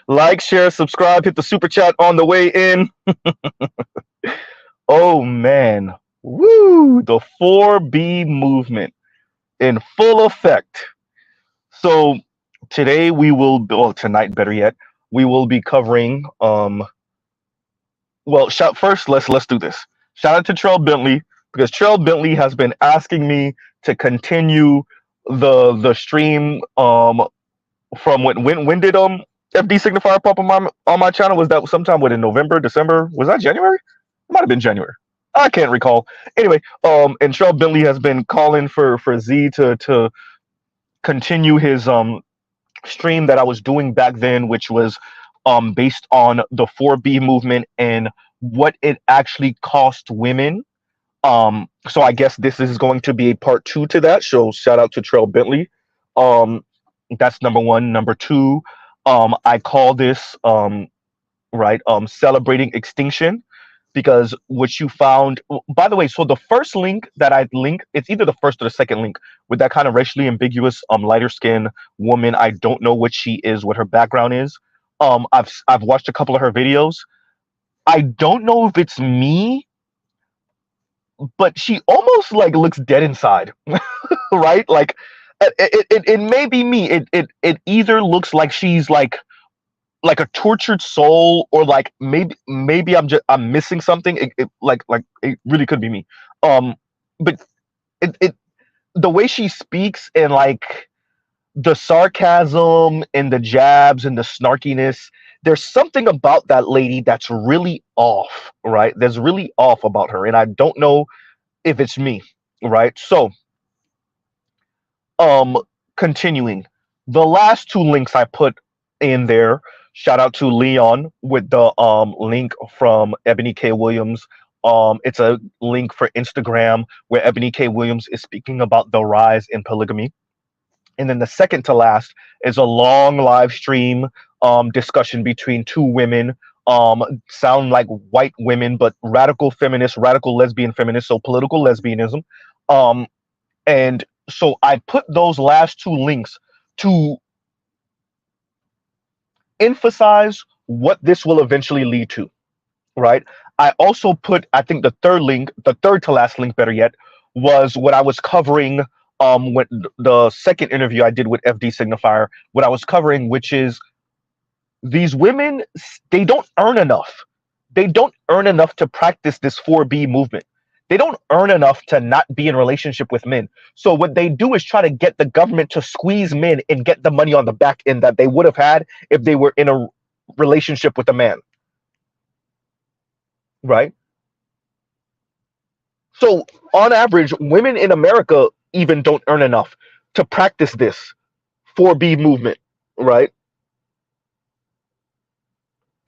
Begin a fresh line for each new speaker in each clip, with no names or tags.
Like, share, subscribe, hit the super chat on the way in. Oh man. Woo! The 4B movement in full effect. So today we will, well, tonight better yet, we will be covering well, first let's do this. Shout out to Trell Bentley because Trell Bentley has been asking me to continue the stream from when did FD Signifier pop on my channel? Was that sometime within November, December? Was that January? It might have been January. I can't recall. Anyway, and Trell Bentley has been calling for Z to continue his stream that I was doing back then, which was based on the 4B movement and what it actually cost women. So I guess this is going to be a part 2 to that. So shout out to Trell Bentley. That's number 1. Number 2, I call this celebrating extinction, because what you found, by the way, so the first link that I link, it's either the first or the second link with that kind of racially ambiguous lighter skinned woman. I don't know what she is, what her background is. I've watched a couple of her videos. I don't know if it's me, but she almost like looks dead inside. Right? Like it may be me. It either looks like she's like a tortured soul, or like maybe I'm missing something. It really could be me. But it the way she speaks and like the sarcasm and the jabs and the snarkiness, there's something about that lady that's really off, right? There's really off about her, and I don't know if it's me, right? So, continuing, the last 2 links I put in there. Shout out to Leon with the link from Ebony K. Williams. It's a link for Instagram where Ebony K. Williams is speaking about the rise in polygamy. And then the second to last is a long live stream discussion between 2 women, sound like white women, but radical feminists, radical lesbian feminists, so political lesbianism. And so I put those last 2 links to emphasize what this will eventually lead to, right? I also put, I think the third link, the third to last link, better yet, was what I was covering when the second interview I did with FD Signifier, what I was covering, which is these women, they don't earn enough. They don't earn enough to practice this 4B movement. They don't earn enough to not be in relationship with men. So what they do is try to get the government to squeeze men and get the money on the back end that they would have had if they were in a relationship with a man. Right? So on average, women in America even don't earn enough to practice this 4B movement, right?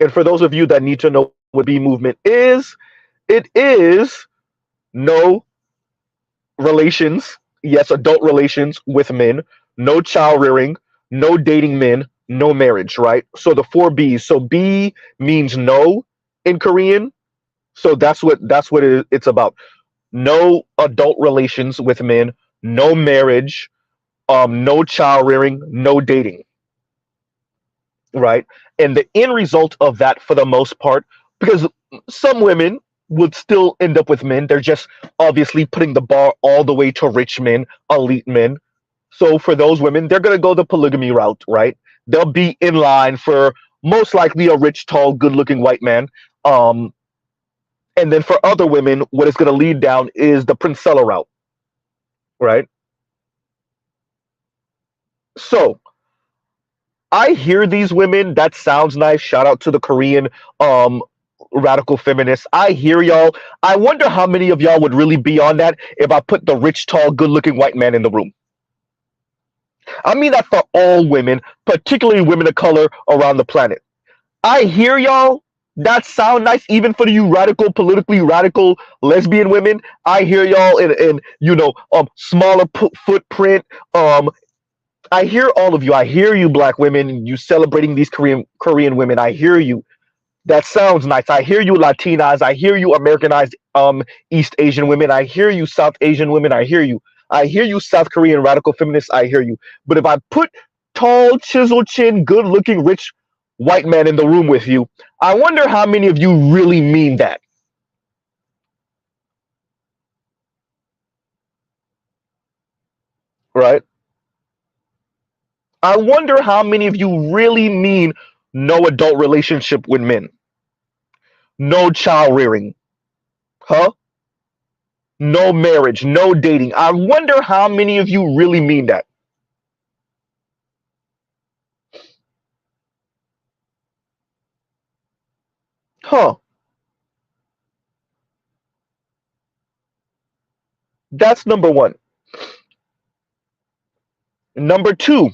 And for those of you that need to know what B movement is, it is no relations, yes, adult relations with men, no child rearing, no dating men, no marriage, right? So the 4Bs. So B means no in Korean. So that's what it's about. No adult relations with men, no marriage, no child rearing, no dating. Right? And the end result of that, for the most part, because some women would still end up with men, they're just obviously putting the bar all the way to rich men, elite men. So for those women, they're going to go the polygamy route, right? They'll be in line for most likely a rich, tall, good-looking white man. And then for other women, what it's going to lead down is the Princella route, right? So I hear these women. That sounds nice. Shout out to the Korean radical feminists. I hear y'all. I wonder how many of y'all would really be on that if I put the rich, tall, good-looking white man in the room. I mean that for all women, particularly women of color around the planet. I hear y'all. That sound nice, even for you radical, politically radical lesbian women. I hear y'all in smaller footprint. I hear all of you. I hear you, black women. You celebrating these Korean women. I hear you. That sounds nice. I hear you, Latinas. I hear you, Americanized East Asian women. I hear you, South Asian women. I hear you. I hear you, South Korean radical feminists. I hear you. But if I put tall, chisel chin, good looking, rich white man in the room with you. I wonder how many of you really mean that, right? I wonder how many of you really mean no adult relationship with men, no child rearing, huh? No marriage, no dating. I wonder how many of you really mean that, huh? That's number one. Number two,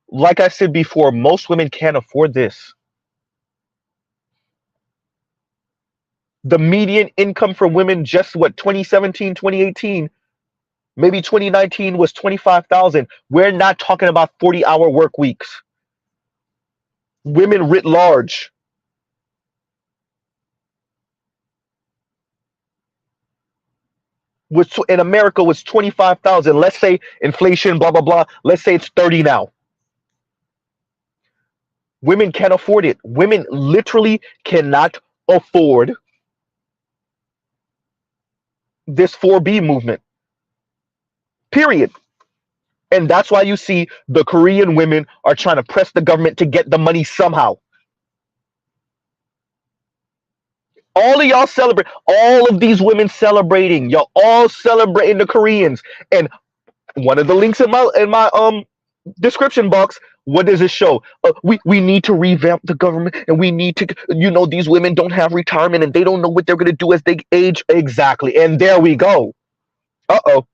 like I said before, most women can't afford this. The median income for women just what 2017, 2018, maybe 2019 was 25,000. We're not talking about 40-hour work weeks. Women writ large was in America was 25,000. Let's say inflation, blah blah blah. Let's say it's 30 now. Women can't afford it. Women literally cannot afford this 4B movement. Period. And that's why you see the Korean women are trying to press the government to get the money somehow. All of y'all celebrate. All of these women celebrating. Y'all all celebrating the Koreans. And one of the links in my description box. What does it show? We need to revamp the government, and we need to. These women don't have retirement, and they don't know what they're gonna do as they age. Exactly. And there we go. Uh-oh.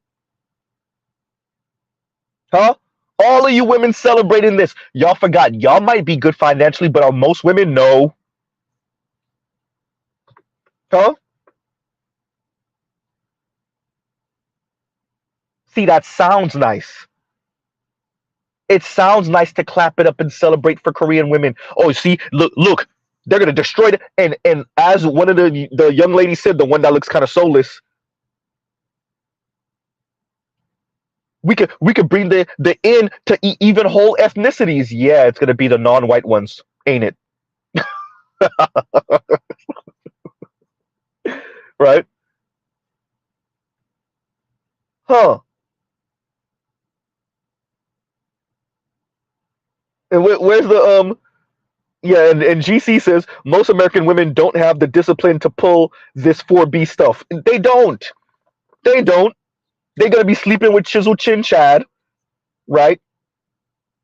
Huh? All of you women celebrating this. Y'all forgot. Y'all might be good financially, but are most women? No. Huh? See, that sounds nice. It sounds nice to clap it up and celebrate for Korean women. Oh, see, look, they're gonna destroy it. And as one of the young ladies said, the one that looks kind of soulless, we could bring the end to even whole ethnicities. Yeah, it's gonna be the non-white ones, ain't it? Right? Huh? And where's the Yeah, and GC says most American women don't have the discipline to pull this 4B stuff. They don't. They don't. They're gonna be sleeping with Chisel Chin Chad, right?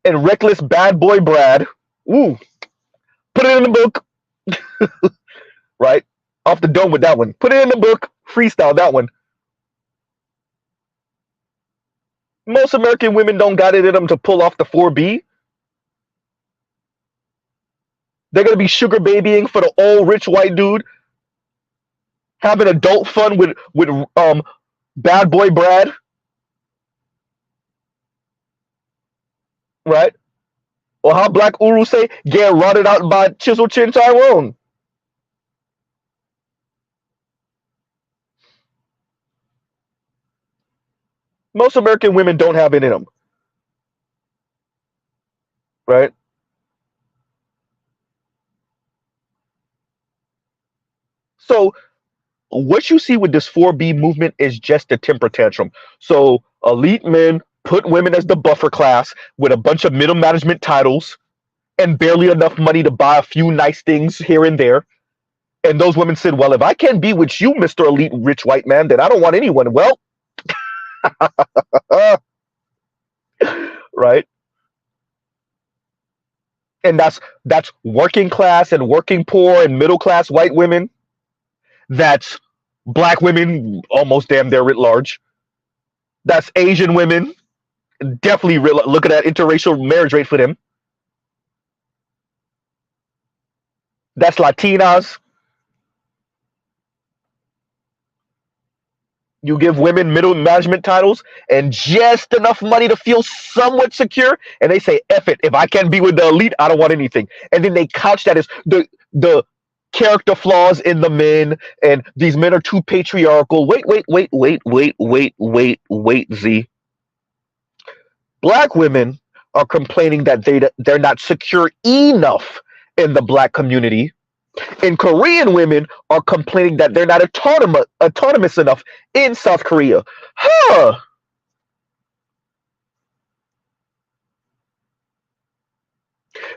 And reckless bad boy Brad. Ooh, put it in the book, right? Off the dome with that one. Put it in the book. Freestyle that one. Most American women don't got it in them to pull off the 4B. They're gonna be sugar babying for the old rich white dude, having adult fun with bad boy Brad, right? Or how Black Uru say, get rotted out by Chisel Chin Tyrone. Most American women don't have it in them, right? So what you see with this 4B movement is just a temper tantrum. So elite men put women as the buffer class with a bunch of middle management titles and barely enough money to buy a few nice things here and there. And those women said, well, if I can't be with you, Mr. Elite Rich White Man, then I don't want anyone. Well, right? And that's working class and working poor and middle class white women. That's black women, almost damn near writ large. That's Asian women. Definitely look at that interracial marriage rate for them. That's Latinas. You give women middle management titles and just enough money to feel somewhat secure, and they say, "F it. If I can't be with the elite, I don't want anything." And then they couch that as the character flaws in the men, and these men are too patriarchal. Wait, Z. Black women are complaining that they're not secure enough in the black community, and Korean women are complaining that they're not autonomous enough in South Korea. Huh.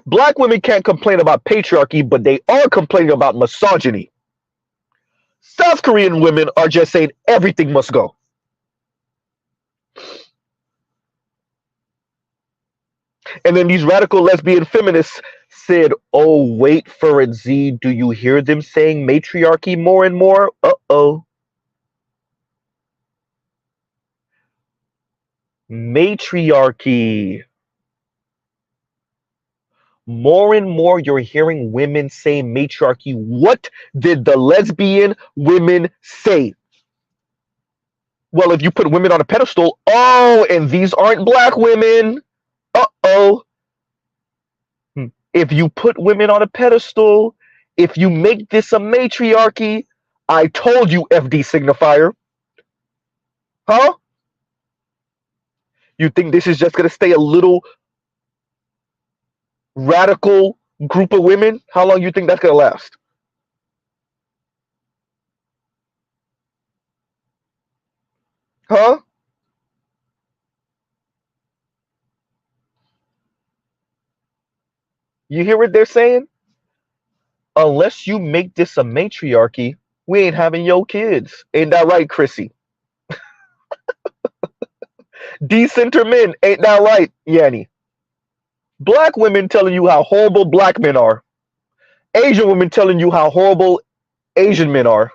Black women can't complain about patriarchy, but they are complaining about misogyny. South Korean women are just saying everything must go. And then these radical lesbian feminists said, oh, wait for it, Z. Do you hear them saying matriarchy more and more? Uh-oh. Matriarchy. More and more you're hearing women say matriarchy. What did the lesbian women say? Well, if you put women on a pedestal, oh, and these aren't black women. Uh-oh. If you put women on a pedestal, if you make this a matriarchy, I told you, FD signifier. Huh? You think this is just going to stay a little radical group of women? How long do you think that's going to last? Huh? You hear what they're saying? Unless you make this a matriarchy, we ain't having your kids. Ain't that right, Chrissy? Decenter men, ain't that right, Yanni? Black women telling you how horrible black men are. Asian women telling you how horrible Asian men are.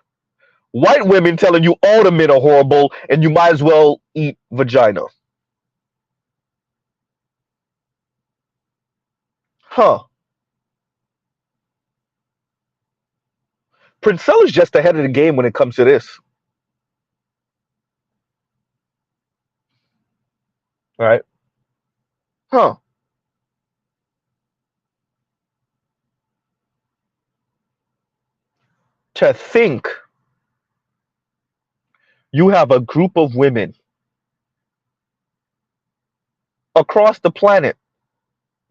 White women telling you all the men are horrible and you might as well eat vagina. Huh. Princella's just ahead of the game when it comes to this. All right. Huh. To think you have a group of women across the planet,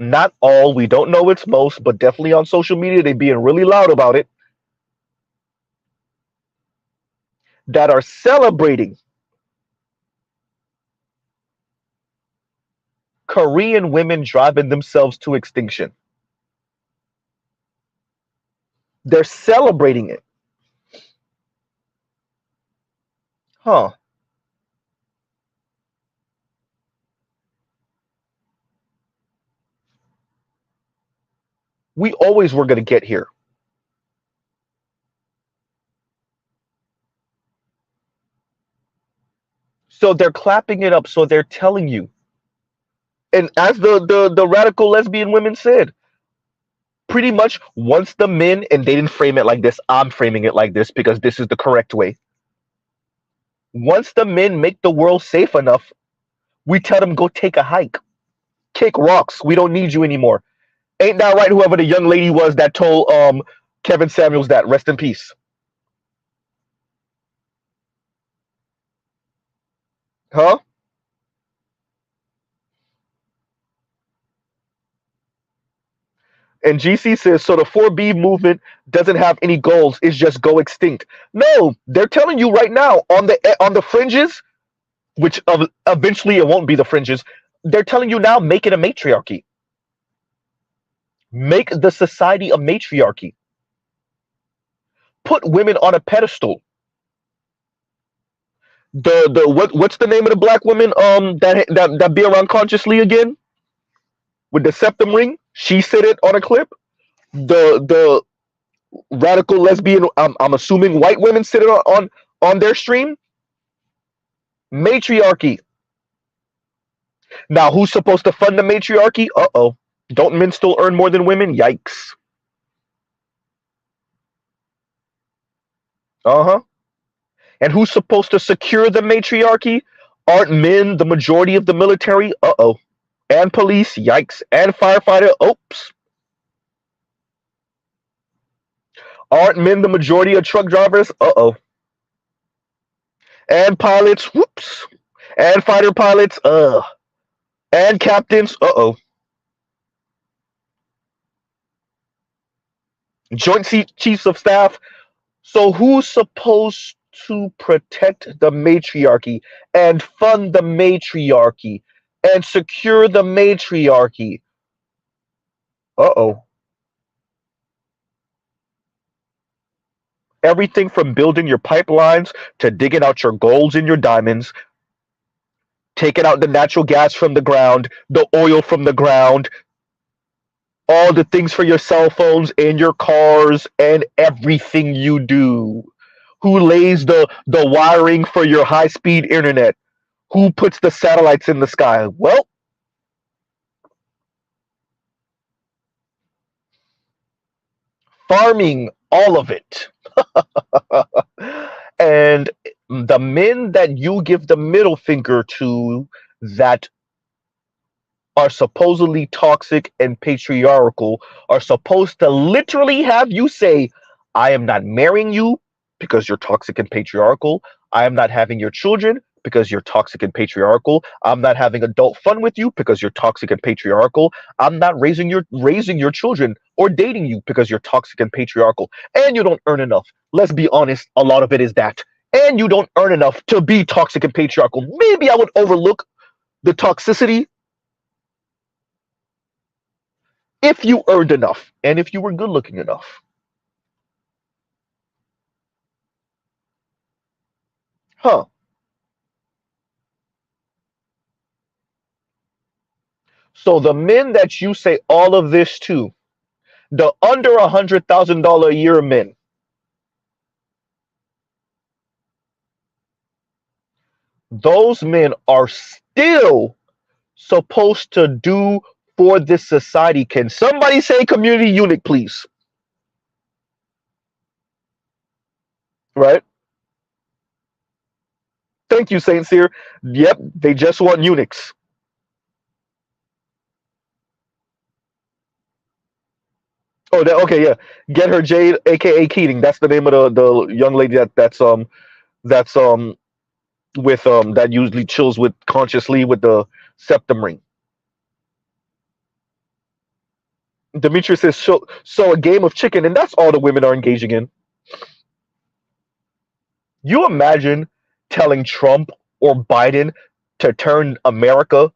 not all, we don't know it's most, but definitely on social media, they're being really loud about it, that are celebrating Korean women driving themselves to extinction. They're celebrating it. Huh. We always were going to get here. So they're clapping it up. So they're telling you. And as the radical lesbian women said, pretty much once the men, and they didn't frame it like this, I'm framing it like this because this is the correct way. Once the men make the world safe enough, we tell them go take a hike, kick rocks. We don't need you anymore. Ain't that right? Whoever the young lady was that told Kevin Samuels that, rest in peace. Huh? And GC says, so the 4B movement doesn't have any goals. It's just go extinct. No, they're telling you right now on the fringes, which eventually it won't be the fringes. They're telling you now, make it a matriarchy. Make the society a matriarchy. Put women on a pedestal. What's the name of the black woman that be around consciously again with the septum ring? She said it on a clip. The radical lesbian, I'm assuming white women sit it on their stream. Matriarchy. Now, who's supposed to fund the matriarchy? Uh-oh. Don't men still earn more than women? Yikes. Uh-huh. And who's supposed to secure the matriarchy? Aren't men the majority of the military? Uh-oh. And police? Yikes. And firefighter? Oops. Aren't men the majority of truck drivers? Uh-oh. And pilots? Whoops. And fighter pilots? Ugh. and captains. Joint chiefs of staff. So who's supposed to protect the matriarchy and fund the matriarchy and secure the matriarchy? Uh-oh. Everything from building your pipelines to digging out your golds and your diamonds, taking out the natural gas from the ground, the oil from the ground, all the things for your cell phones and your cars and everything you do. Who lays the wiring for your high-speed internet? Who puts the satellites in the sky? Well, farming, all of it. And the men that you give the middle finger to that are supposedly toxic and patriarchal are supposed to literally have you say, I am not marrying you because you're toxic and patriarchal. I am not having your children because you're toxic and patriarchal. I'm not having adult fun with you because you're toxic and patriarchal. I'm not raising your children or dating you because you're toxic and patriarchal. And you don't earn enough. Let's be honest, a lot of it is that. And you don't earn enough to be toxic and patriarchal. Maybe I would overlook the toxicity if you earned enough and if you were good looking enough. Huh. So the men that you say all of this to, the under $100,000 a year men, those men are still supposed to do for this society. Can somebody say community unit, please? Right? Thank you, Saint Cyr. Yep, they just want eunuchs. Oh, okay, yeah. Get her Jade, aka Keating. That's the name of the young lady that's with that usually chills with consciously with the septum ring. Demetrius says so a game of chicken, and that's all the women are engaging in. You imagine telling Trump or Biden to turn America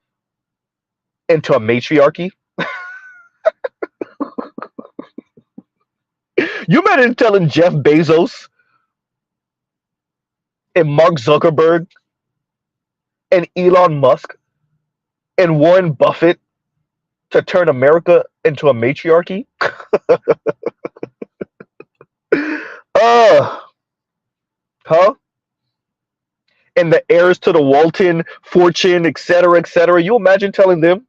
into a matriarchy? You imagine telling Jeff Bezos and Mark Zuckerberg and Elon Musk and Warren Buffett to turn America into a matriarchy? Uh, huh? And the heirs to the Walton fortune, etc., etc. You imagine telling them?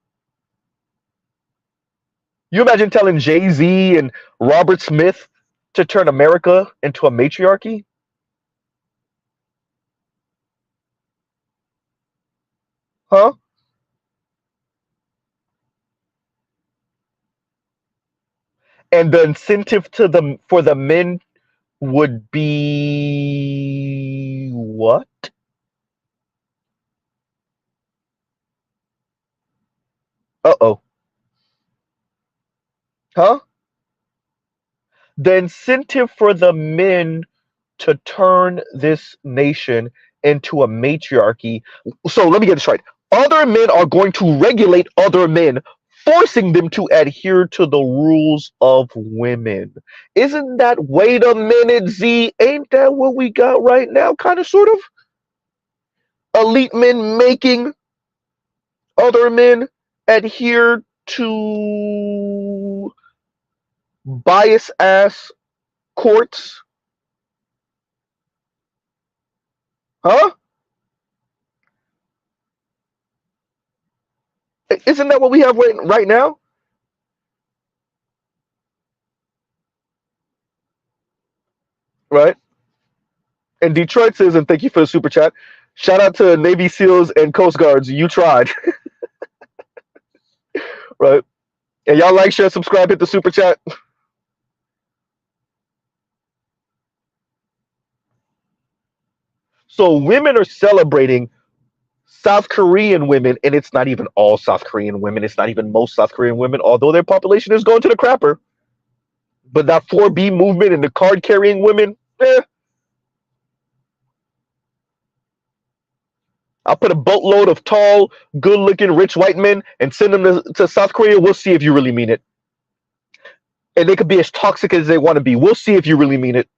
You imagine telling Jay-Z and Robert Smith to turn America into a matriarchy? Huh? And the incentive to them for the men would be what? Uh-oh. Huh? The incentive for the men to turn this nation into a matriarchy. So let me get this right. Other men are going to regulate other men, forcing them to adhere to the rules of women. Isn't that, wait a minute, Z? Ain't that what we got right now? Kind of, sort of? Elite men making other men adhere to bias ass courts? Huh? Isn't that what we have right now? Right? And Detroit says, and thank you for the super chat. Shout out to Navy SEALs and Coast Guards. You tried. Right? And y'all like, share, subscribe, hit the super chat. So women are celebrating South Korean women, and it's not even all South Korean women, it's not even most South Korean women, although their population is going to the crapper. But that 4B movement and the card carrying women, I'll put a boatload of tall, good looking, rich white men and send them to South Korea. We'll see if you really mean it. And they could be as toxic as they want to be. We'll see if you really mean it.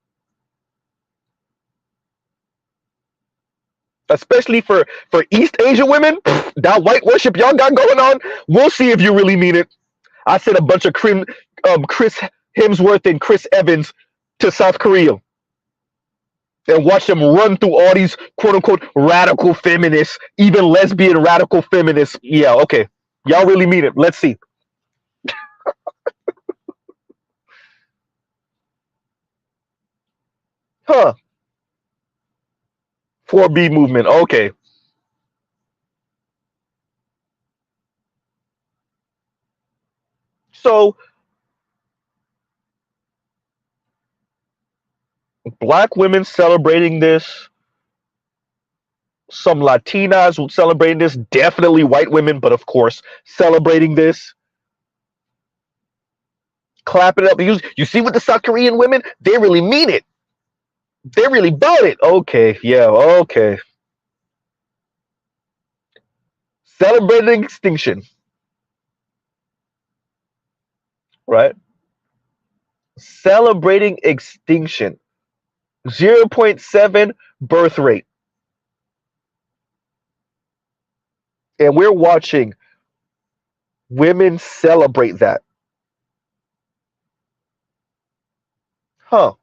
Especially for East Asian women, that white worship y'all got going on, we'll see if you really mean it. I sent a bunch of Chris Hemsworth and Chris Evans to South Korea and watch them run through all these quote unquote radical feminists, even lesbian radical feminists. Yeah, okay. Y'all really mean it. Let's see. Huh. 4B movement. Okay. So black women celebrating this, some Latinas celebrating this, definitely white women, but of course, celebrating this, clapping it up. You see what the South Korean women, they really mean it. They really bought it. Okay, yeah, okay. Celebrating extinction, right? Celebrating extinction. 0.7 birth rate. And we're watching women celebrate that. Huh.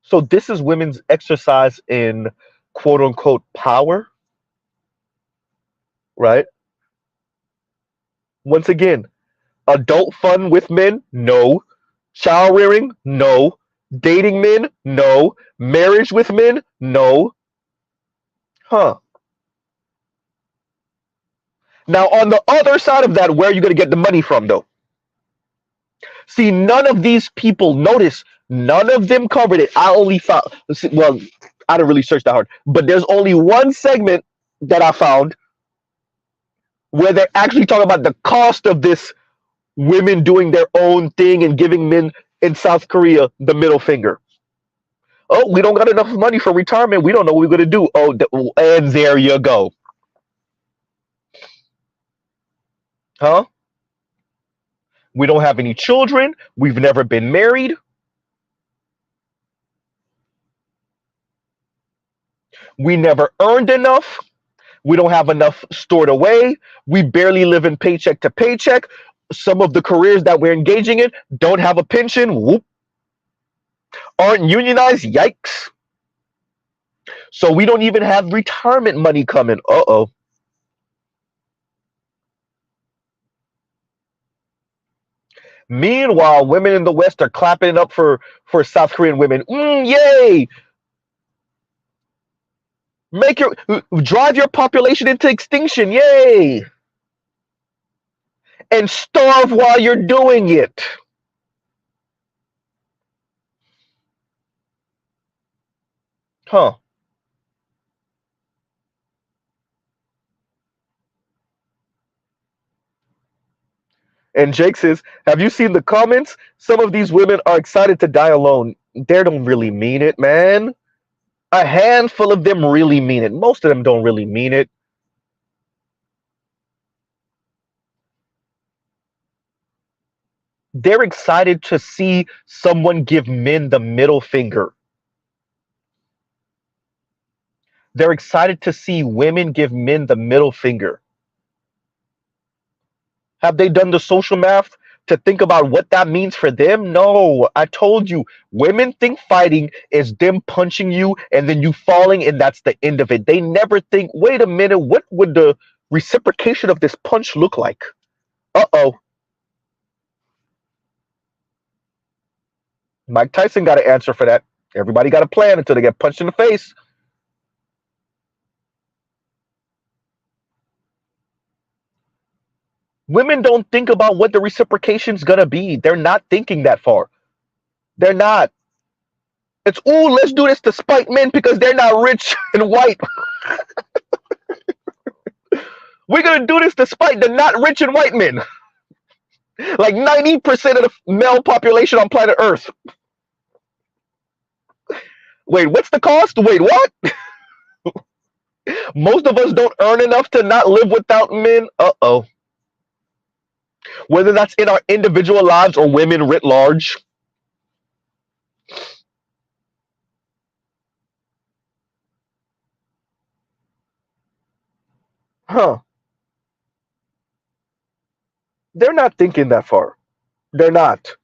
So this is women's exercise in quote unquote power, right? Once again, adult fun with men? No. Child rearing? No. Dating men? No. Marriage with men? No. Huh. Now, on the other side of that, where are you going to get the money from, though? See, none of these people, notice, none of them covered it. I only found, well, I didn't really search that hard, but there's only one segment that I found where they're actually talking about the cost of this women doing their own thing and giving men in South Korea the middle finger. Oh, we don't got enough money for retirement. We don't know what we're going to do. Oh, and there you go. Huh? We don't have any children. We've never been married. We never earned enough. We don't have enough stored away. We barely live in paycheck to paycheck. Some of the careers that we're engaging in don't have a pension. Whoop. Aren't unionized. Yikes. So we don't even have retirement money coming. Uh-oh. Meanwhile, women in the West are clapping it up for South Korean women. Yay! Drive your population into extinction. Yay! And starve while you're doing it. Huh. And Jake says, have you seen the comments? Some of these women are excited to die alone. They don't really mean it, man. A handful of them really mean it. Most of them don't really mean it. They're excited to see someone give men the middle finger. They're excited to see women give men the middle finger. Have they done the social math to think about what that means for them? No, I told you, women think fighting is them punching you and then you falling and that's the end of it. They never think, wait a minute, what would the reciprocation of this punch look like? Uh-oh. Mike Tyson got an answer for that. Everybody got a plan until they get punched in the face. Women don't think about what the reciprocation's gonna be. They're not thinking that far. They're not. It's, ooh, let's do this to spite men because they're not rich and white. We're gonna do this to spite the not rich and white men. Like 90% of the male population on planet Earth. Wait, what's the cost? Wait, what? Most of us don't earn enough to not live without men. Uh-oh. Whether that's in our individual lives or women writ large. Huh. They're not thinking that far. They're not.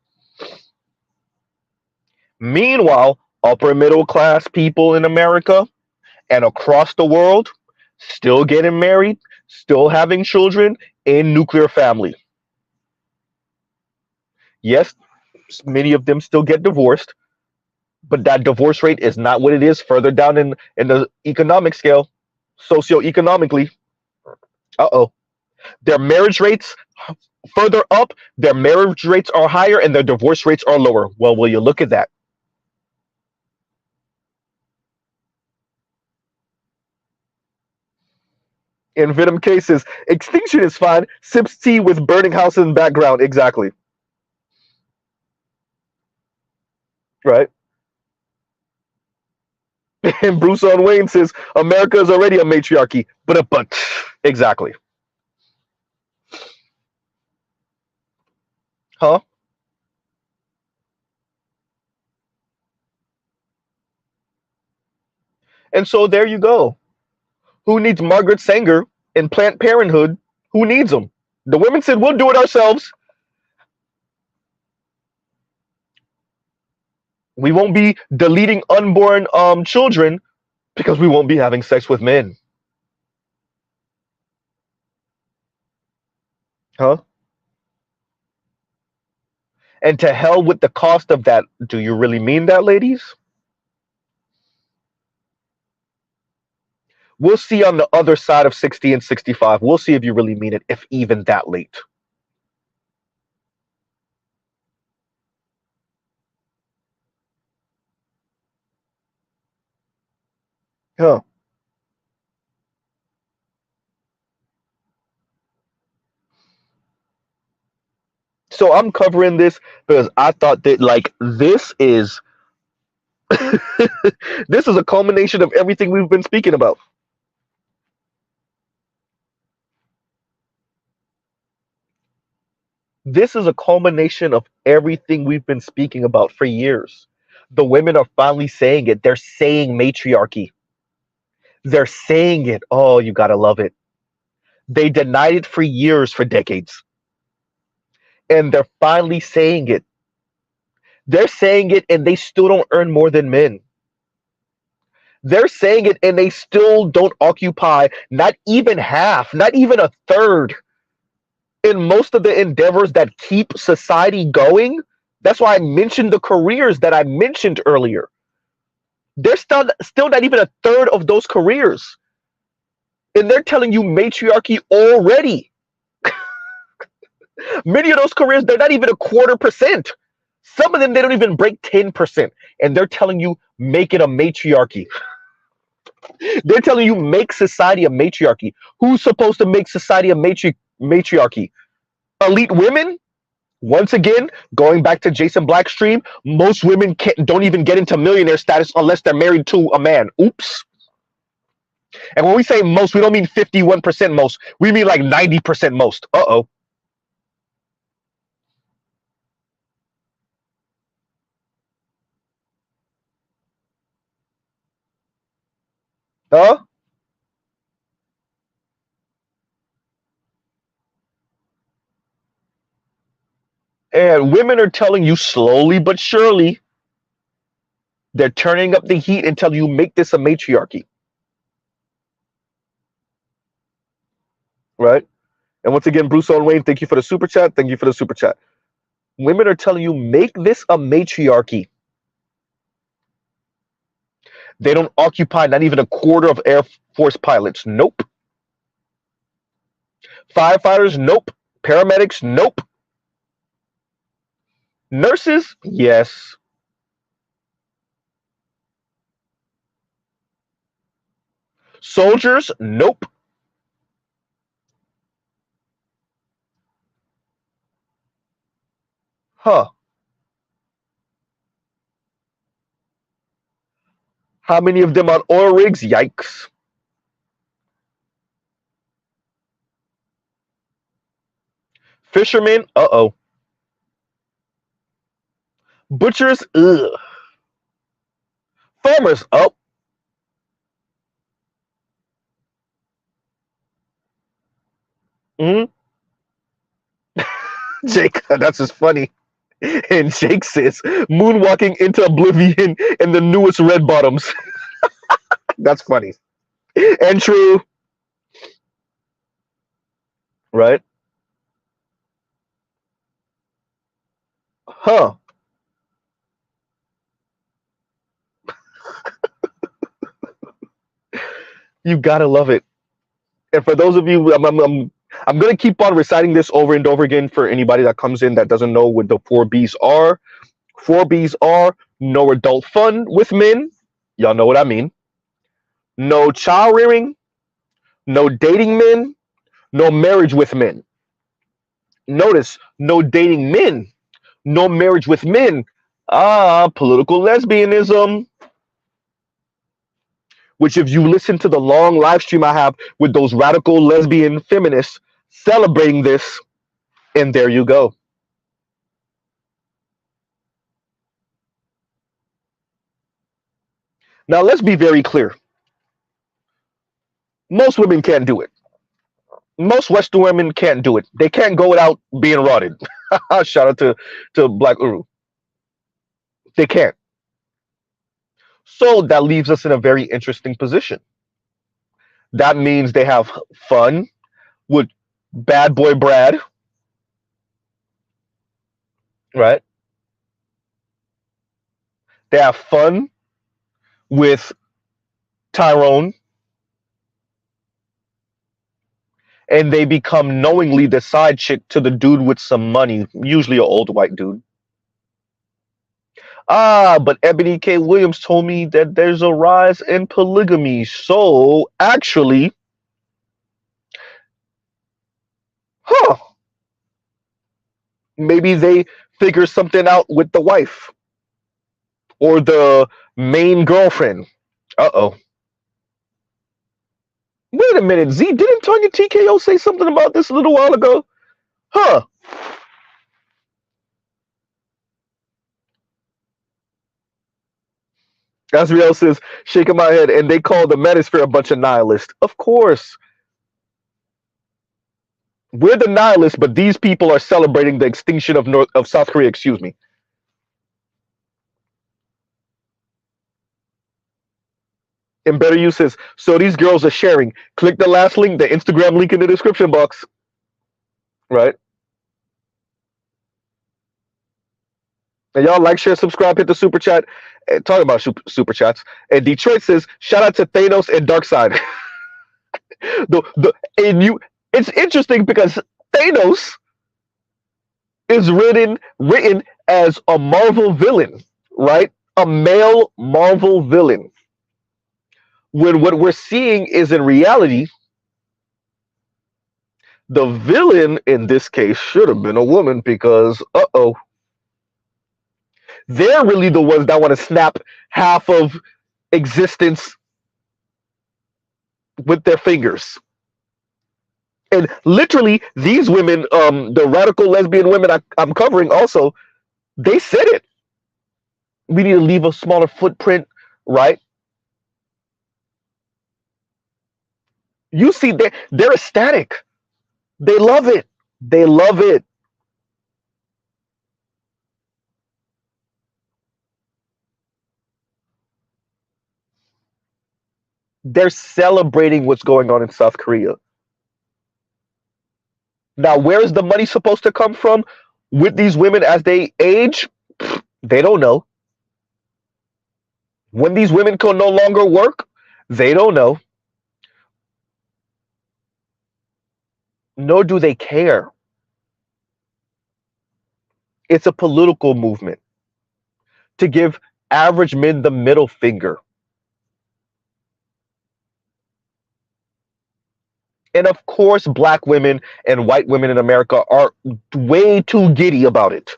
Meanwhile, upper middle class people in America and across the world still getting married, still having children in nuclear family. Yes, many of them still get divorced, but that divorce rate is not what it is further down in the economic scale, socioeconomically. Uh-oh. Their marriage rates further up, their marriage rates are higher and their divorce rates are lower. Well, will you look at that? In Venom cases, Extinction is fine. Sips tea with burning house in the background. Exactly. Right? And Bruce on Wayne says, America is already a matriarchy. But exactly. Huh? And so there you go. Who needs Margaret Sanger in Planned Parenthood? Who needs them? The women said, we'll do it ourselves. We won't be deleting unborn children because we won't be having sex with men. Huh? And to hell with the cost of that. Do you really mean that, ladies? We'll see on the other side of 60 and 65. We'll see if you really mean it, if even that late. Huh. So I'm covering this because I thought that like this is this is a culmination of everything we've been speaking about. This is a culmination of everything we've been speaking about for years. The women are finally saying it. They're saying matriarchy. They're saying it. Oh, you gotta love it. They denied it for years, for decades. And they're finally saying it. They're saying it and they still don't earn more than men. They're saying it and they still don't occupy not even half, not even a third in most of the endeavors that keep society going. That's why I mentioned the careers that I mentioned earlier. They're still not even a third of those careers. And they're telling you matriarchy already. Many of those careers, they're not even a quarter percent. Some of them, they don't even break 10%. And they're telling you, make it a matriarchy. They're telling you, make society a matriarchy. Who's supposed to make society a matriarchy? Elite women? Once again, going back to Jason Black's stream, most women don't even get into millionaire status unless they're married to a man. Oops. And when we say most, we don't mean 51% most. We mean like 90% most. Uh-oh. Huh? And women are telling you slowly but surely, they're turning up the heat and telling you, make this a matriarchy. Right? And once again, Bruce Owen Wayne, thank you for the super chat. Thank you for the super chat. Women are telling you, make this a matriarchy. They don't occupy not even a quarter of Air Force pilots. Nope. Firefighters? Nope. Paramedics? Nope. Nurses? Yes. Soldiers? Nope. Huh. How many of them on oil rigs? Yikes. Fishermen? Uh-oh. Butchers? Ugh. Farmers? Oh. Mm. Jake, that's just funny. And Jake says, moonwalking into oblivion in the newest red bottoms. That's funny. And true. Right? Huh. You gotta love it. And for those of you, I'm going to keep on reciting this over and over again for anybody that comes in that doesn't know what the 4Bs are. 4Bs are no adult fun with men. Y'all know what I mean. No child rearing. No dating men. No marriage with men. Notice, no dating men. No marriage with men. Political lesbianism. Which, if you listen to the long live stream I have with those radical lesbian feminists celebrating this, and there you go. Now, let's be very clear. Most women can't do it. Most Western women can't do it. They can't go without being rotted. Shout out to Black Uru. They can't. So that leaves us in a very interesting position. That means they have fun with bad boy Brad, right? They have fun with Tyrone, and they become knowingly the side chick to the dude with some money, usually an old white dude. But Ebony K. Williams told me that there's a rise in polygamy. So, actually, huh, maybe they figure something out with the wife or the main girlfriend. Uh-oh. Wait a minute, Z, didn't Tanya TKO say something about this a little while ago? Huh. Asriel says, shaking my head, and they call the manosphere a bunch of nihilists. Of course. We're the nihilists, but these people are celebrating the extinction of South Korea, excuse me. And Better You says, so these girls are sharing. Click the last link, the Instagram link in the description box. Right? And y'all like, share, subscribe, hit the super chat. Talking about super chats. And Detroit says, shout out to Thanos and Darkseid. It's interesting because Thanos is written as a Marvel villain, right? A male Marvel villain. When what we're seeing is in reality, the villain in this case should have been a woman because, they're really the ones that want to snap half of existence with their fingers. And literally, these women, the radical lesbian women I'm covering also, they said it. We need to leave a smaller footprint, right? You see, they're ecstatic. They love it. They love it. They're celebrating what's going on in South Korea. Now, where is the money supposed to come from with these women as they age? They don't know. When these women can no longer work, they don't know. Nor do they care. It's a political movement to give average men the middle finger. And of course, black women and white women in America are way too giddy about it.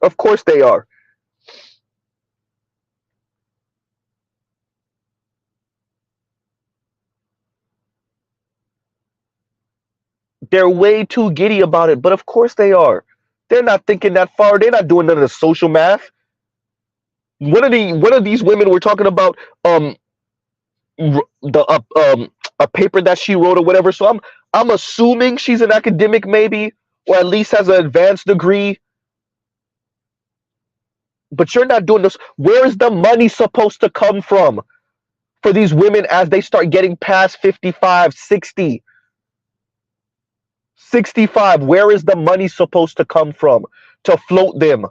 Of course they are. They're way too giddy about it, but of course they are. They're not thinking that far. They're not doing none of the social math. One of these women we're talking about, the a paper that she wrote or whatever. So I'm assuming she's an academic, maybe, or at least has an advanced degree. But you're not doing this. Where is the money supposed to come from for these women as they start getting past 55, 60, 65? Where is the money supposed to come from to float them?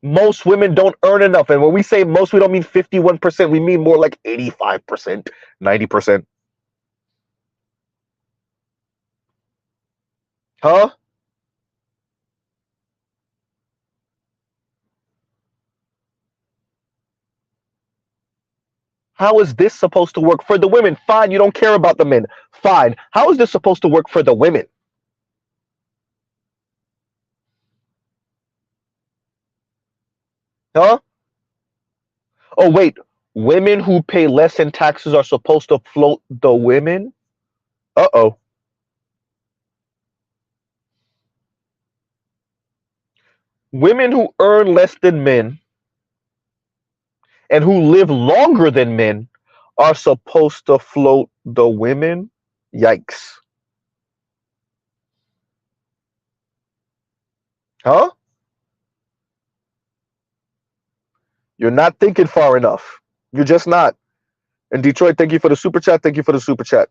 Most women don't earn enough. And when we say most, we don't mean 51%. We mean more like 85%, 90%. Huh? How is this supposed to work for the women? Fine, you don't care about the men. Fine. How is this supposed to work for the women? Huh? Oh, wait. Women who pay less in taxes are supposed to float the women? Uh oh. Women who earn less than men and who live longer than men are supposed to float the women? Yikes. Huh? You're not thinking far enough. You're just not. And Detroit, thank you for the super chat. Thank you for the super chat.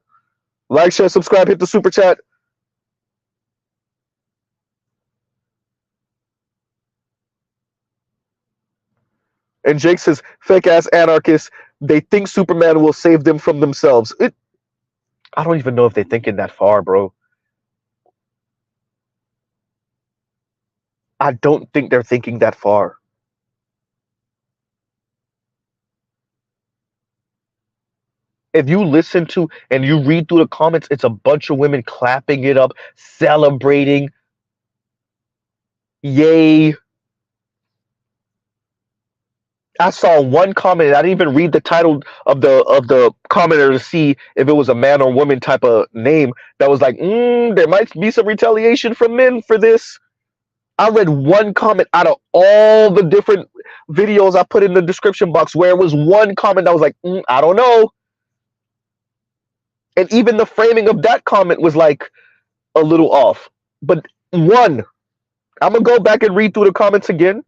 Like, share, subscribe, hit the super chat. And Jake says, fake ass anarchists, they think Superman will save them from themselves. I don't even know if they're thinking that far, bro. I don't think they're thinking that far. If you listen to and you read through the comments, it's a bunch of women clapping it up, celebrating. Yay. I saw one comment. I didn't even read the title of the commenter to see if it was a man or woman type of name that was like, there might be some retaliation from men for this. I read one comment out of all the different videos I put in the description box where it was one comment that was like, I don't know. And even the framing of that comment was like a little off. But one, I'm going to go back and read through the comments again.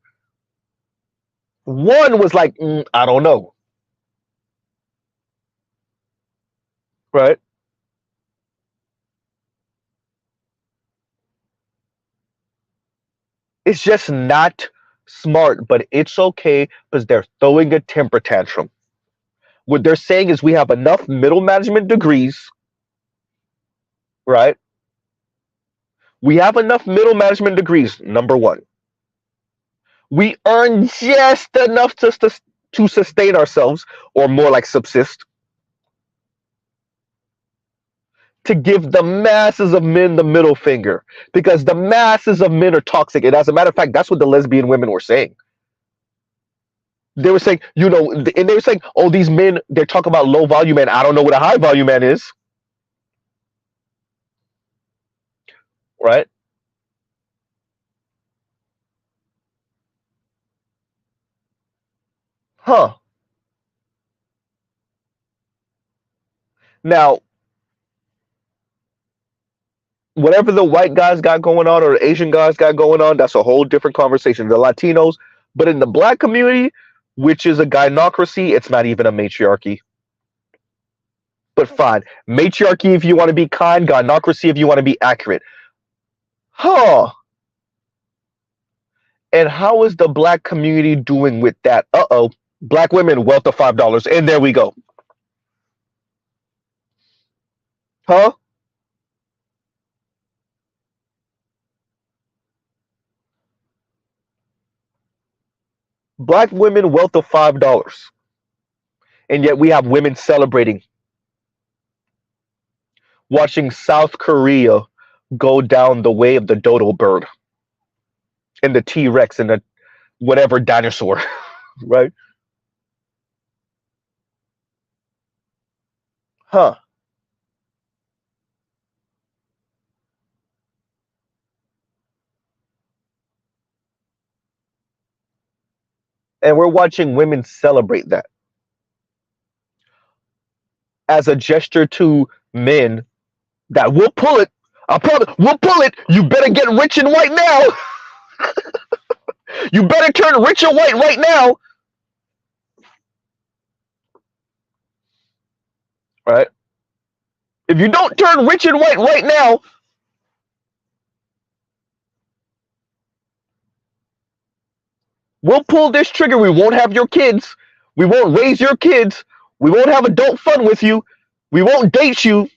One was like, I don't know. Right? It's just not smart, but it's okay because they're throwing a temper tantrum. What they're saying is we have enough middle management degrees, right? We have enough middle management degrees, number one. We earn just enough to sustain ourselves, or more like subsist, to give the masses of men the middle finger because the masses of men are toxic. And as a matter of fact, that's what the lesbian women were saying. They were saying, and they were saying, oh, these men, they're talking about low volume man. I don't know what a high volume man is. Right? Huh. Now, whatever the white guys got going on or the Asian guys got going on, that's a whole different conversation. The Latinos, but in the black community, which is a gynocracy, it's not even a matriarchy. But fine. Matriarchy if you want to be kind, gynocracy if you want to be accurate. Huh. And how is the black community doing with that? Uh-oh. Black women, wealth of $5. And there we go. Huh? Black women, wealth of $5. And yet we have women celebrating. watching South Korea go down the way of the dodo bird and the T-Rex and the whatever dinosaur, right? Huh. And we're watching women celebrate that as a gesture to men that we'll pull it. We'll pull it. You better get rich and white now. You better turn rich and white right now. Right? If you don't turn rich and white right now, we'll pull this trigger. We won't have your kids. We won't raise your kids. We won't have adult fun with you. We won't date you.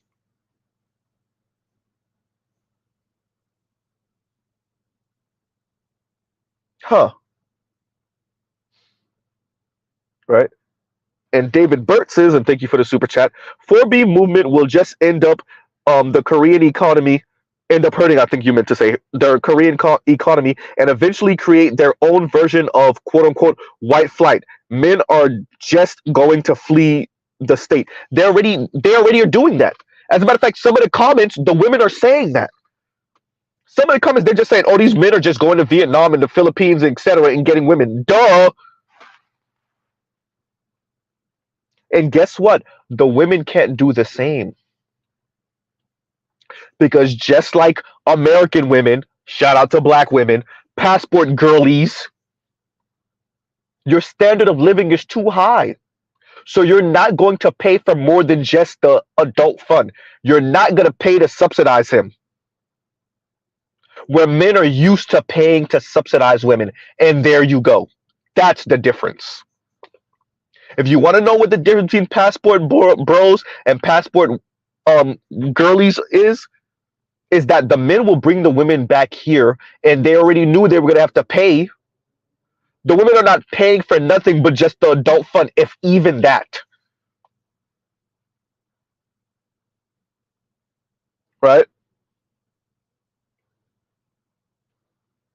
Huh. Right? And David Burt says, and thank you for the super chat, 4B movement will just end up the Korean economy, end up hurting, I think you meant to say, the Korean economy, and eventually create their own version of quote unquote white flight. Men are just going to flee the state. They already are doing that. As a matter of fact, some of the comments, the women are saying that. Some of the comments, they're just saying, oh, these men are just going to Vietnam and the Philippines, etc., and getting women. Duh. And guess what? The women can't do the same. Because just like American women, shout out to black women, passport girlies, your standard of living is too high. So you're not going to pay for more than just the adult fun. You're not going to pay to subsidize him. Where men are used to paying to subsidize women. And there you go. That's the difference. If you want to know what the difference between passport bros and passport girlies is that the men will bring the women back here and they already knew they were going to have to pay. The women are not paying for nothing but just the adult fun, if even that. Right?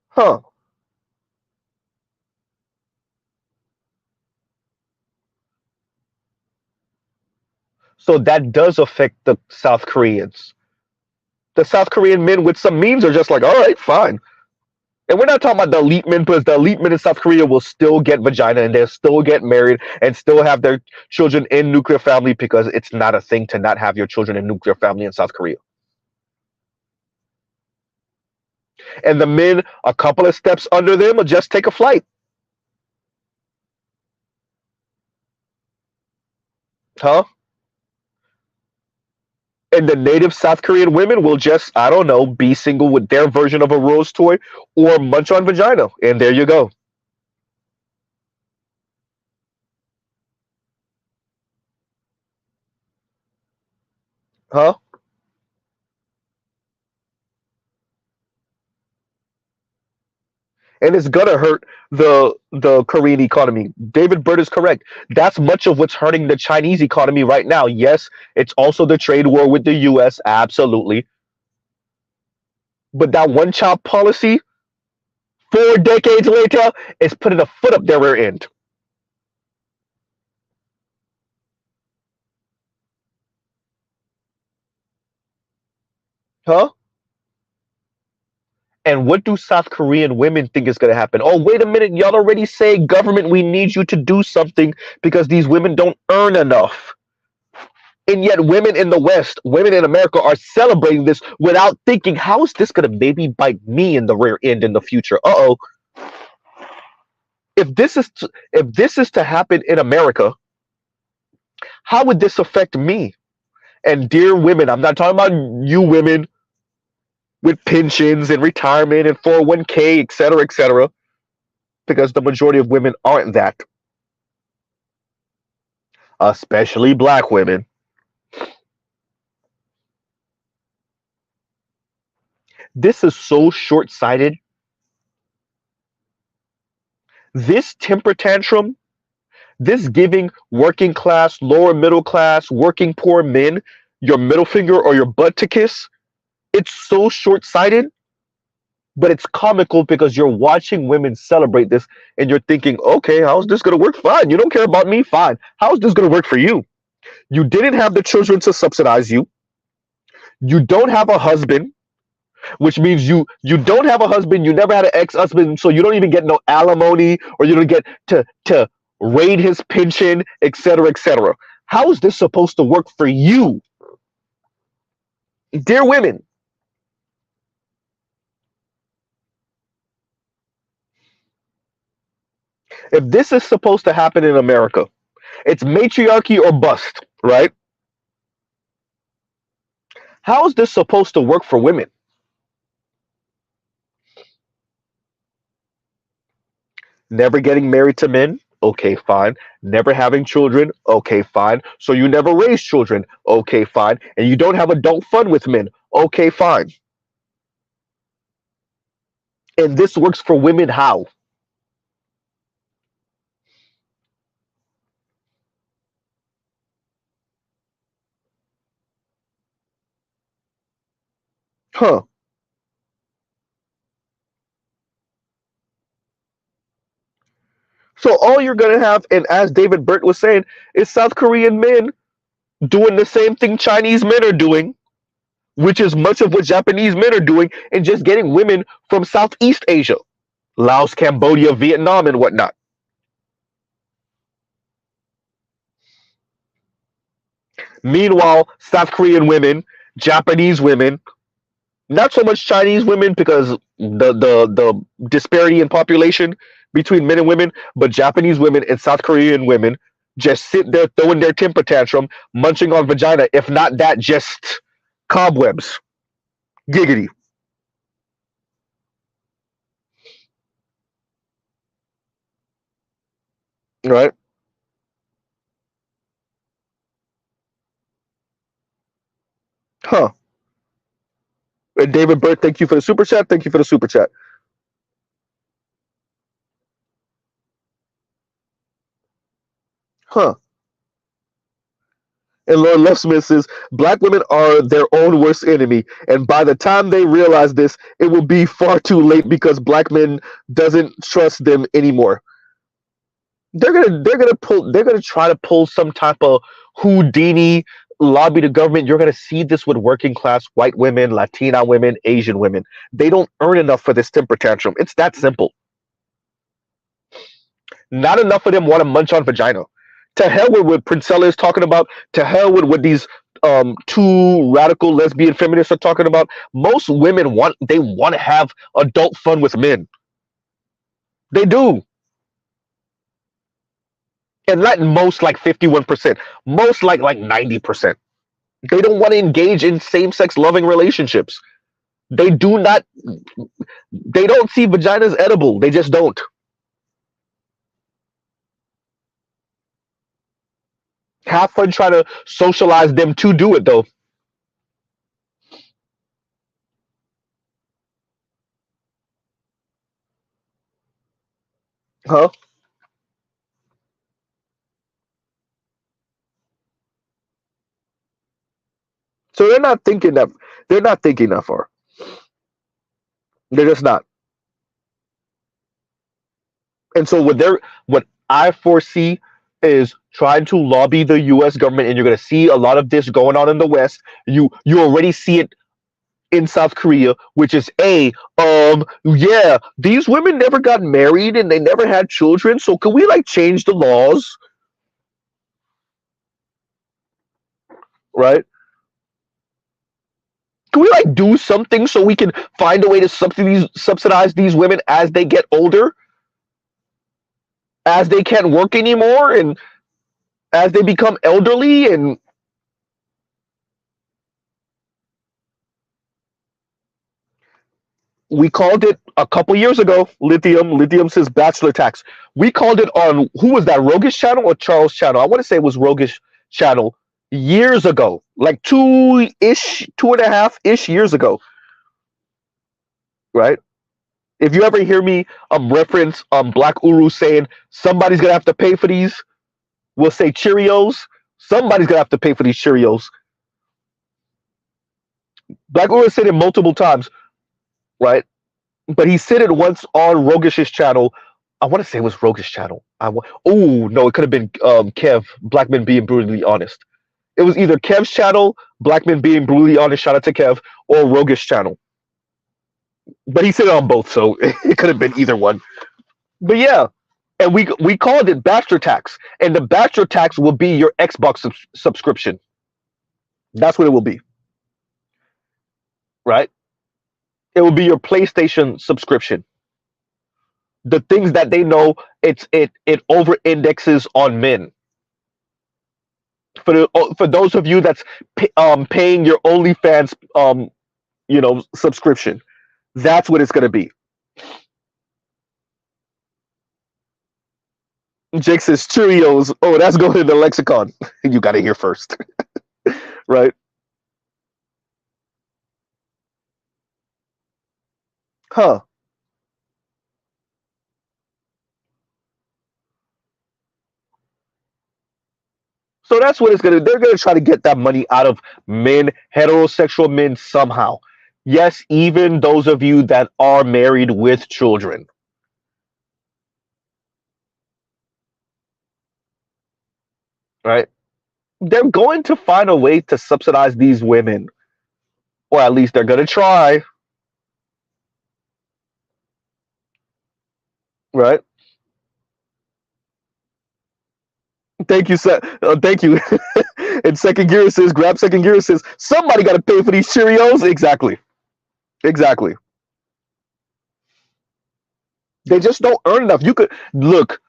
Huh. So that does affect the South Koreans. The South Korean men with some means are just like, all right, fine. And we're not talking about the elite men, because the elite men in South Korea will still get vagina and they'll still get married and still have their children in nuclear family, because it's not a thing to not have your children in nuclear family in South Korea. And the men, a couple of steps under them, will just take a flight. Huh? And the native South Korean women will just, I don't know, be single with their version of a rose toy or munch on vagina. And there you go. Huh? And it's gonna hurt the Korean economy. David Bird is correct. That's much of what's hurting the Chinese economy right now. Yes, it's also the trade war with the US, absolutely. But that one child policy, 4 decades later, is putting a foot up their rear end. Huh? And what do South Korean women think is going to happen? Oh, wait a minute. Y'all already say, government, we need you to do something because these women don't earn enough. And yet women in the West, women in America are celebrating this without thinking, how is this going to maybe bite me in the rear end in the future? Uh-oh. If this is to happen in America, how would this affect me? And dear women, I'm not talking about you women with pensions and retirement and 401k, etc., because the majority of women aren't that, especially black women. This is so short-sighted. This temper tantrum, this giving working class, lower middle class, working poor men your middle finger or your butt to kiss. It's so short sighted, but it's comical because you're watching women celebrate this and you're thinking, okay, how's this going to work? Fine. You don't care about me? Fine. How's this going to work for you? You didn't have the children to subsidize you. You don't have a husband, which means you don't have a husband. You never had an ex-husband, so you don't even get no alimony, or you don't get to raid his pension, etc., etc. How is this supposed to work for you, dear women? If this is supposed to happen in America, it's matriarchy or bust, right? How is this supposed to work for women? Never getting married to men? Okay, fine. Never having children? Okay, fine. So you never raise children? Okay, fine. And you don't have adult fun with men? Okay, fine. And this works for women how? Huh. So all you're gonna have, and as David Burt was saying, is South Korean men doing the same thing Chinese men are doing, which is much of what Japanese men are doing, and just getting women from Southeast Asia, Laos, Cambodia, Vietnam, and whatnot. Meanwhile, South Korean women, Japanese women, not so much Chinese women because the disparity in population between men and women, but Japanese women and South Korean women just sit there throwing their temper tantrum, munching on vagina. If not that, just cobwebs. Giggity. Right? Huh. And David Burt, thank you for the super chat. Thank you for the super chat. Huh. And Lord Love says, black women are their own worst enemy. And by the time they realize this, it will be far too late because black men doesn't trust them anymore. They're gonna try to pull some type of Houdini, lobby the government. You're gonna see this with working class white women, Latina women, Asian women. They don't earn enough for this temper tantrum. It's that simple. Not enough of them want to munch on vagina. To hell with what Princella is talking about. To hell with what these two radical lesbian feminists are talking about. Most women want to have adult fun with men. They do. And not most, like 51%. Most, like 90%. They don't want to engage in same-sex loving relationships. They do not. They don't see vaginas edible. They just don't. Have fun trying to socialize them to do it, though. Huh? So they're not thinking that far. They're just not. And so what I foresee is trying to lobby the US government, and you're gonna see a lot of this going on in the West. You already see it in South Korea, which is yeah, these women never got married and they never had children, so can we like change the laws? Right? Can we like do something so we can find a way to subsidize these women as they get older, as they can't work anymore, and as they become elderly? And we called it a couple years ago. Lithium says bachelor tax. We called it on, who was that, Rogish channel or Charles channel? I want to say it was Rogish channel years ago, like 2.5-ish years ago, right? If you ever hear me reference Black Uru saying somebody's gonna have to pay for these, we'll say Cheerios. Somebody's gonna have to pay for these Cheerios. Black Uru said it multiple times, right? But he said it once on Rogish's channel. I want to say it was Rogish channel. Oh no, it could have been Kev, Black Men Being Brutally Honest. It was either Kev's channel, Black Men Being Brutally Honest, shout out to Kev, or Rogish channel. But he said it on both, so it could have been either one. But yeah, and we called it Bachelor Tax, and the Bachelor Tax will be your Xbox subscription. That's what it will be, right? It will be your PlayStation subscription. The things that they know it over indexes on men. For those of you that's paying your OnlyFans subscription, that's what it's gonna be. Jake says Cheerios. Oh, that's going in the lexicon. You got to hear first, right? Huh. So that's what it's gonna. They're gonna try to get that money out of men, heterosexual men somehow. Yes, even those of you that are married with children, right? They're going to find a way to subsidize these women, or at least they're gonna try, right? Thank you, sir. Thank you. And second gear says, grab second gear says, somebody got to pay for these Cheerios. Exactly. Exactly. They just don't earn enough. You could look,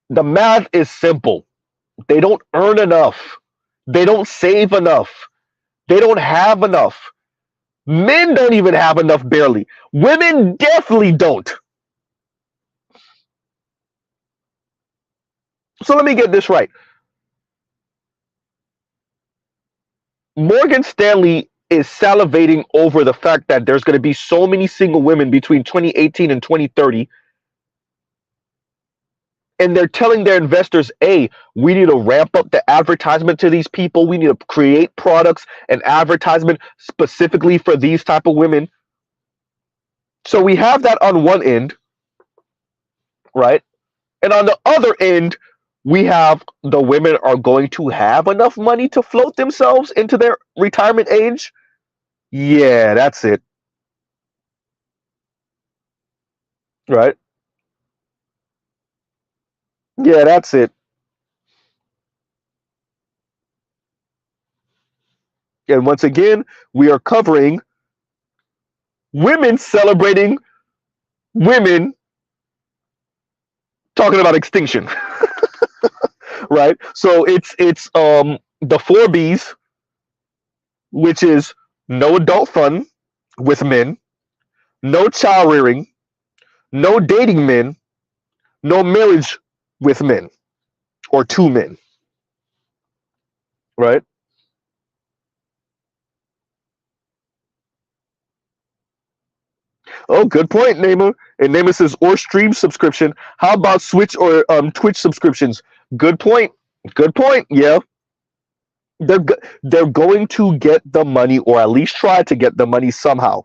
the math is simple. They don't earn enough. They don't save enough. They don't have enough. Men don't even have enough, barely. Women definitely don't. So let me get this right. Morgan Stanley is salivating over the fact that there's going to be so many single women between 2018 and 2030. And they're telling their investors, hey, we need to ramp up the advertisement to these people. We need to create products and advertisement specifically for these type of women. So we have that on one end, right? And on the other end, we have the women are going to have enough money to float themselves into their retirement age. Yeah, that's it. Right? Yeah, that's it. And once again, we are covering women celebrating women talking about extinction. Right? So it's the 4 B's, which is no adult fun with men, no child rearing, no dating men, no marriage with men or to men. Right? Oh, good point, Namer. And Namer says, or stream subscription. How about Switch or Twitch subscriptions? Good point. Good point. Yeah, they're going to get the money, or at least try to get the money somehow.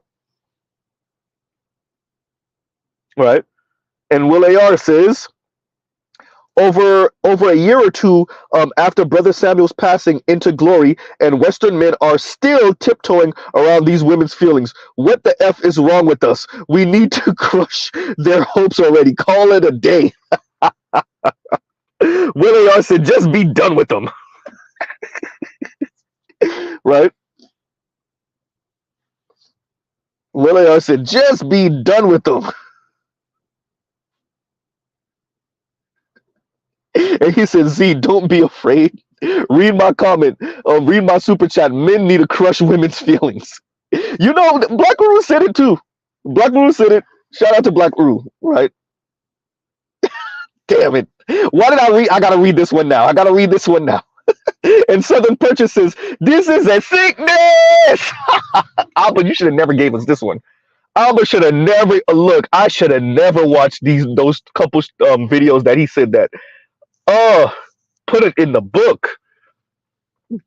Right? And Will AR says, over a year or two after Brother Samuel's passing into glory, and Western men are still tiptoeing around these women's feelings. What the F is wrong with us? We need to crush their hopes already. Call it a day. Willie R said, just be done with them. Right? Willie R said, just be done with them. And he said, Z, don't be afraid. Read my comment. Read my super chat. Men need to crush women's feelings. You know, Black Uru said it too. Black Uru said it. Shout out to Black Uru, right? Damn it. Why did I read? I gotta read this one now. And Southern Purchases, this is a sickness. Albert, you should have never gave us this one. Albert should have never look. I should have never watched those couple videos that he said that. Oh, put it in the book.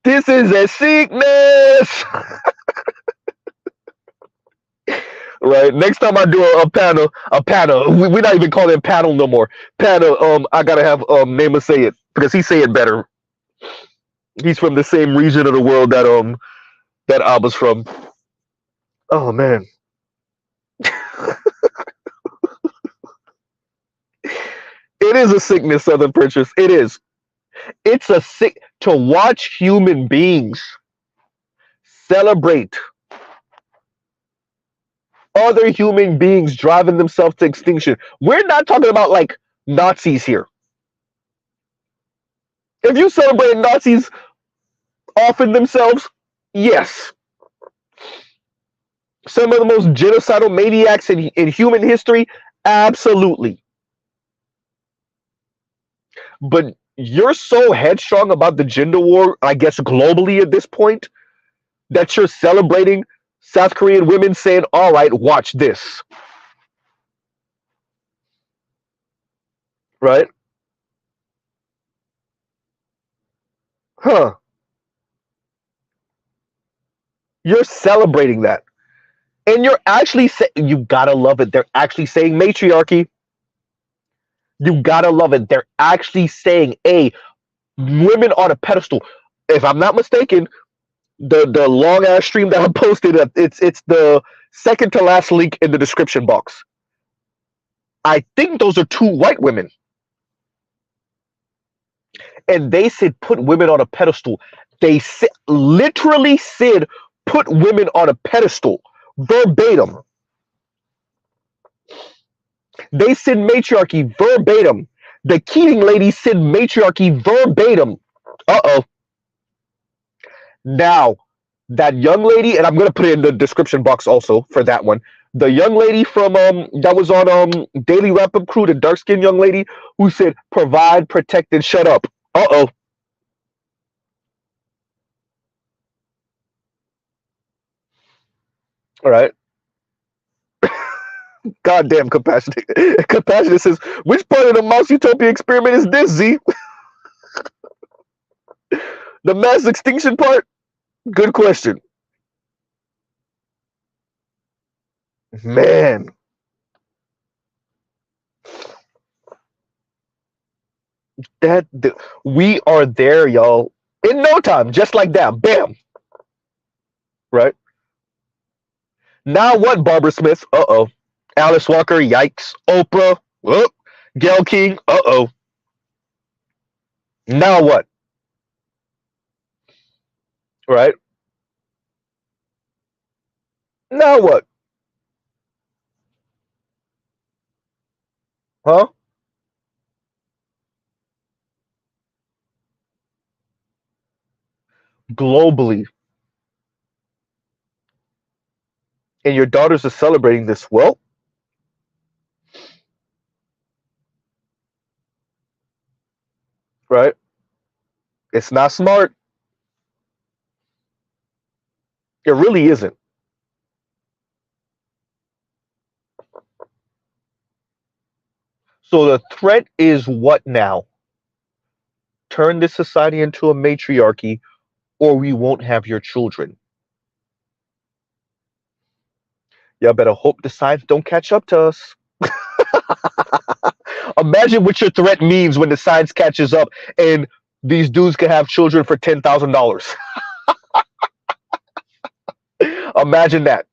This is a sickness. Right. Next time I do a panel. We're not even calling it panel no more. Panel. I gotta have Nema say it because he say it better. He's from the same region of the world that I was from. Oh man, it is a sickness, Southern Princess. It is. It's a sick to watch human beings celebrate other human beings driving themselves to extinction. We're not talking about like Nazis here. If you celebrate Nazis offing themselves, yes. Some of the most genocidal maniacs in human history, absolutely. But you're so headstrong about the gender war, I guess globally at this point, that you're celebrating South Korean women saying, all right, watch this. Right? Huh. You're celebrating that. And you're actually you gotta love it. They're actually saying matriarchy. You gotta love it. They're actually saying, women on a pedestal. If I'm not mistaken, the long ass stream that I posted, it's the second to last link in the description box. I think those are two white women. And they said put women on a pedestal. They literally said put women on a pedestal. Verbatim. They said matriarchy verbatim. The Keating lady said matriarchy verbatim. Uh-oh. Now, that young lady, and I'm gonna put it in the description box also for that one. The young lady from that was on Daily Wrap Up Crew, the dark skinned young lady who said provide, protect, and shut up. Uh-oh. All right. Goddamn compassionate. Compassionate says, which part of the Mouse Utopia experiment is this, Z? The mass extinction part? Good question. Man. We are there, y'all. In no time, just like that. Bam. Right? Now what, Barbara Smith? Uh-oh. Alice Walker, yikes. Oprah, whoop. Gail King, uh-oh. Now what? Right? Now what? Huh? Globally. And your daughters are celebrating this. Well, right? It's not smart. It really isn't. So the threat is what now? Turn this society into a matriarchy, or we won't have your children. Y'all better hope the science don't catch up to us. Imagine what your threat means when the science catches up and these dudes can have children for $10,000. Imagine that.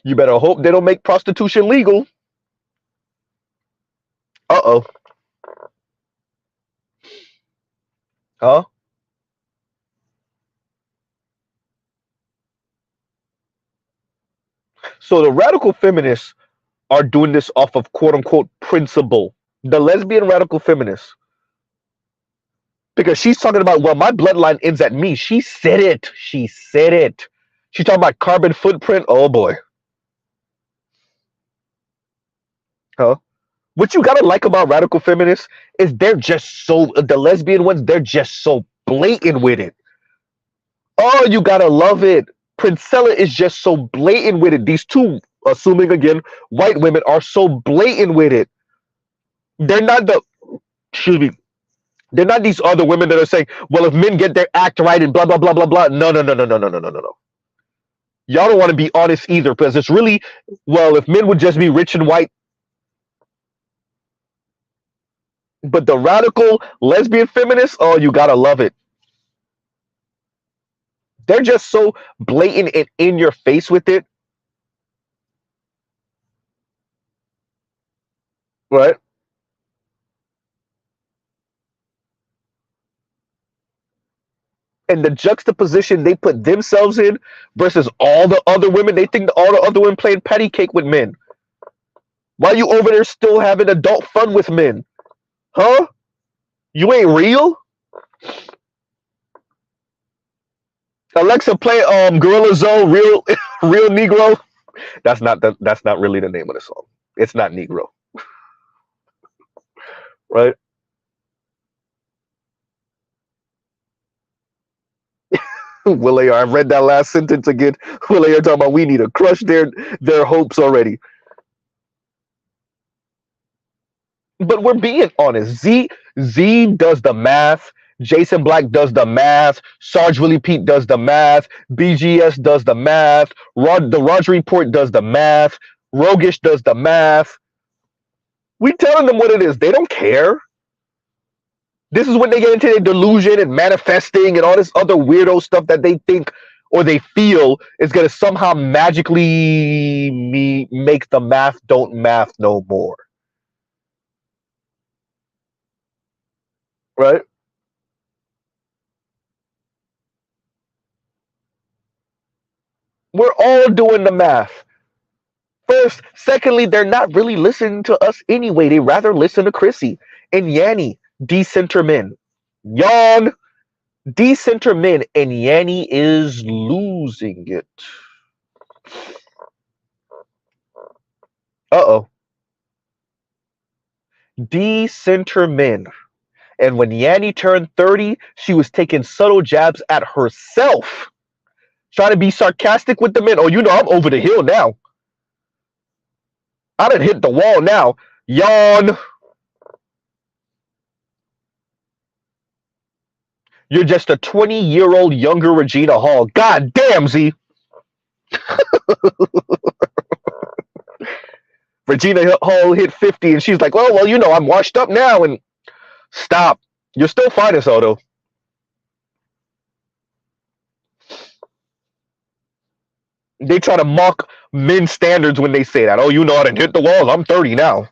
You better hope they don't make prostitution legal. Uh-oh. Huh? So the radical feminists are doing this off of quote unquote principle. The lesbian radical feminists. Because she's talking about, well, my bloodline ends at me. She said it. She said it. She's talking about carbon footprint. Oh boy. Huh? What you gotta like about radical feminists is they're just so, the lesbian ones, they're just so blatant with it. Oh, you gotta love it. Princella is just so blatant with it. These two, assuming again, white women are so blatant with it. They're not the, excuse me, they're not these other women that are saying, well, if men get their act right and blah, blah, blah, blah, blah. No, no, no, no, no, no, no, no, no, no. Y'all don't want to be honest either, because it's really, well, if men would just be rich and white, but the radical lesbian feminists, oh, you gotta love it. They're just so blatant and in your face with it, right? And the juxtaposition they put themselves in versus all the other women, they think all the other women playing patty cake with men. Why you over there still having adult fun with men? Huh? You ain't real? Alexa, play Gorilla Zone, real real Negro. That's not really the name of the song. It's not Negro, right? Will I read that last sentence again. Will talking about we need to crush their hopes already. But we're being honest. Z does the math. Jason Black does the math. Sarge Willie Pete does the math. BGS does the math. The Roger Report does the math. Rogish does the math. We telling them what it is. They don't care. This is when they get into their delusion and manifesting and all this other weirdo stuff that they think or they feel is going to somehow magically make the math don't math no more. Right? We're all doing the math. First, secondly, they're not really listening to us anyway. They rather listen to Chrissy and Yanni, decenter men. Yawn, decenter men, and Yanni is losing it. Uh-oh. Decenter men. And when Yanni turned 30, she was taking subtle jabs at herself. Trying to be sarcastic with the men. Oh, you know, I'm over the hill now. I done hit the wall now. Yawn. You're just a 20-year-old younger Regina Hall. God damn, Z. Regina Hall hit 50 and she's like, well, you know, I'm washed up now. And stop. You're still fine as hell, though. They try to mock men's standards when they say that. Oh, you know, I done hit the walls. I'm 30 now.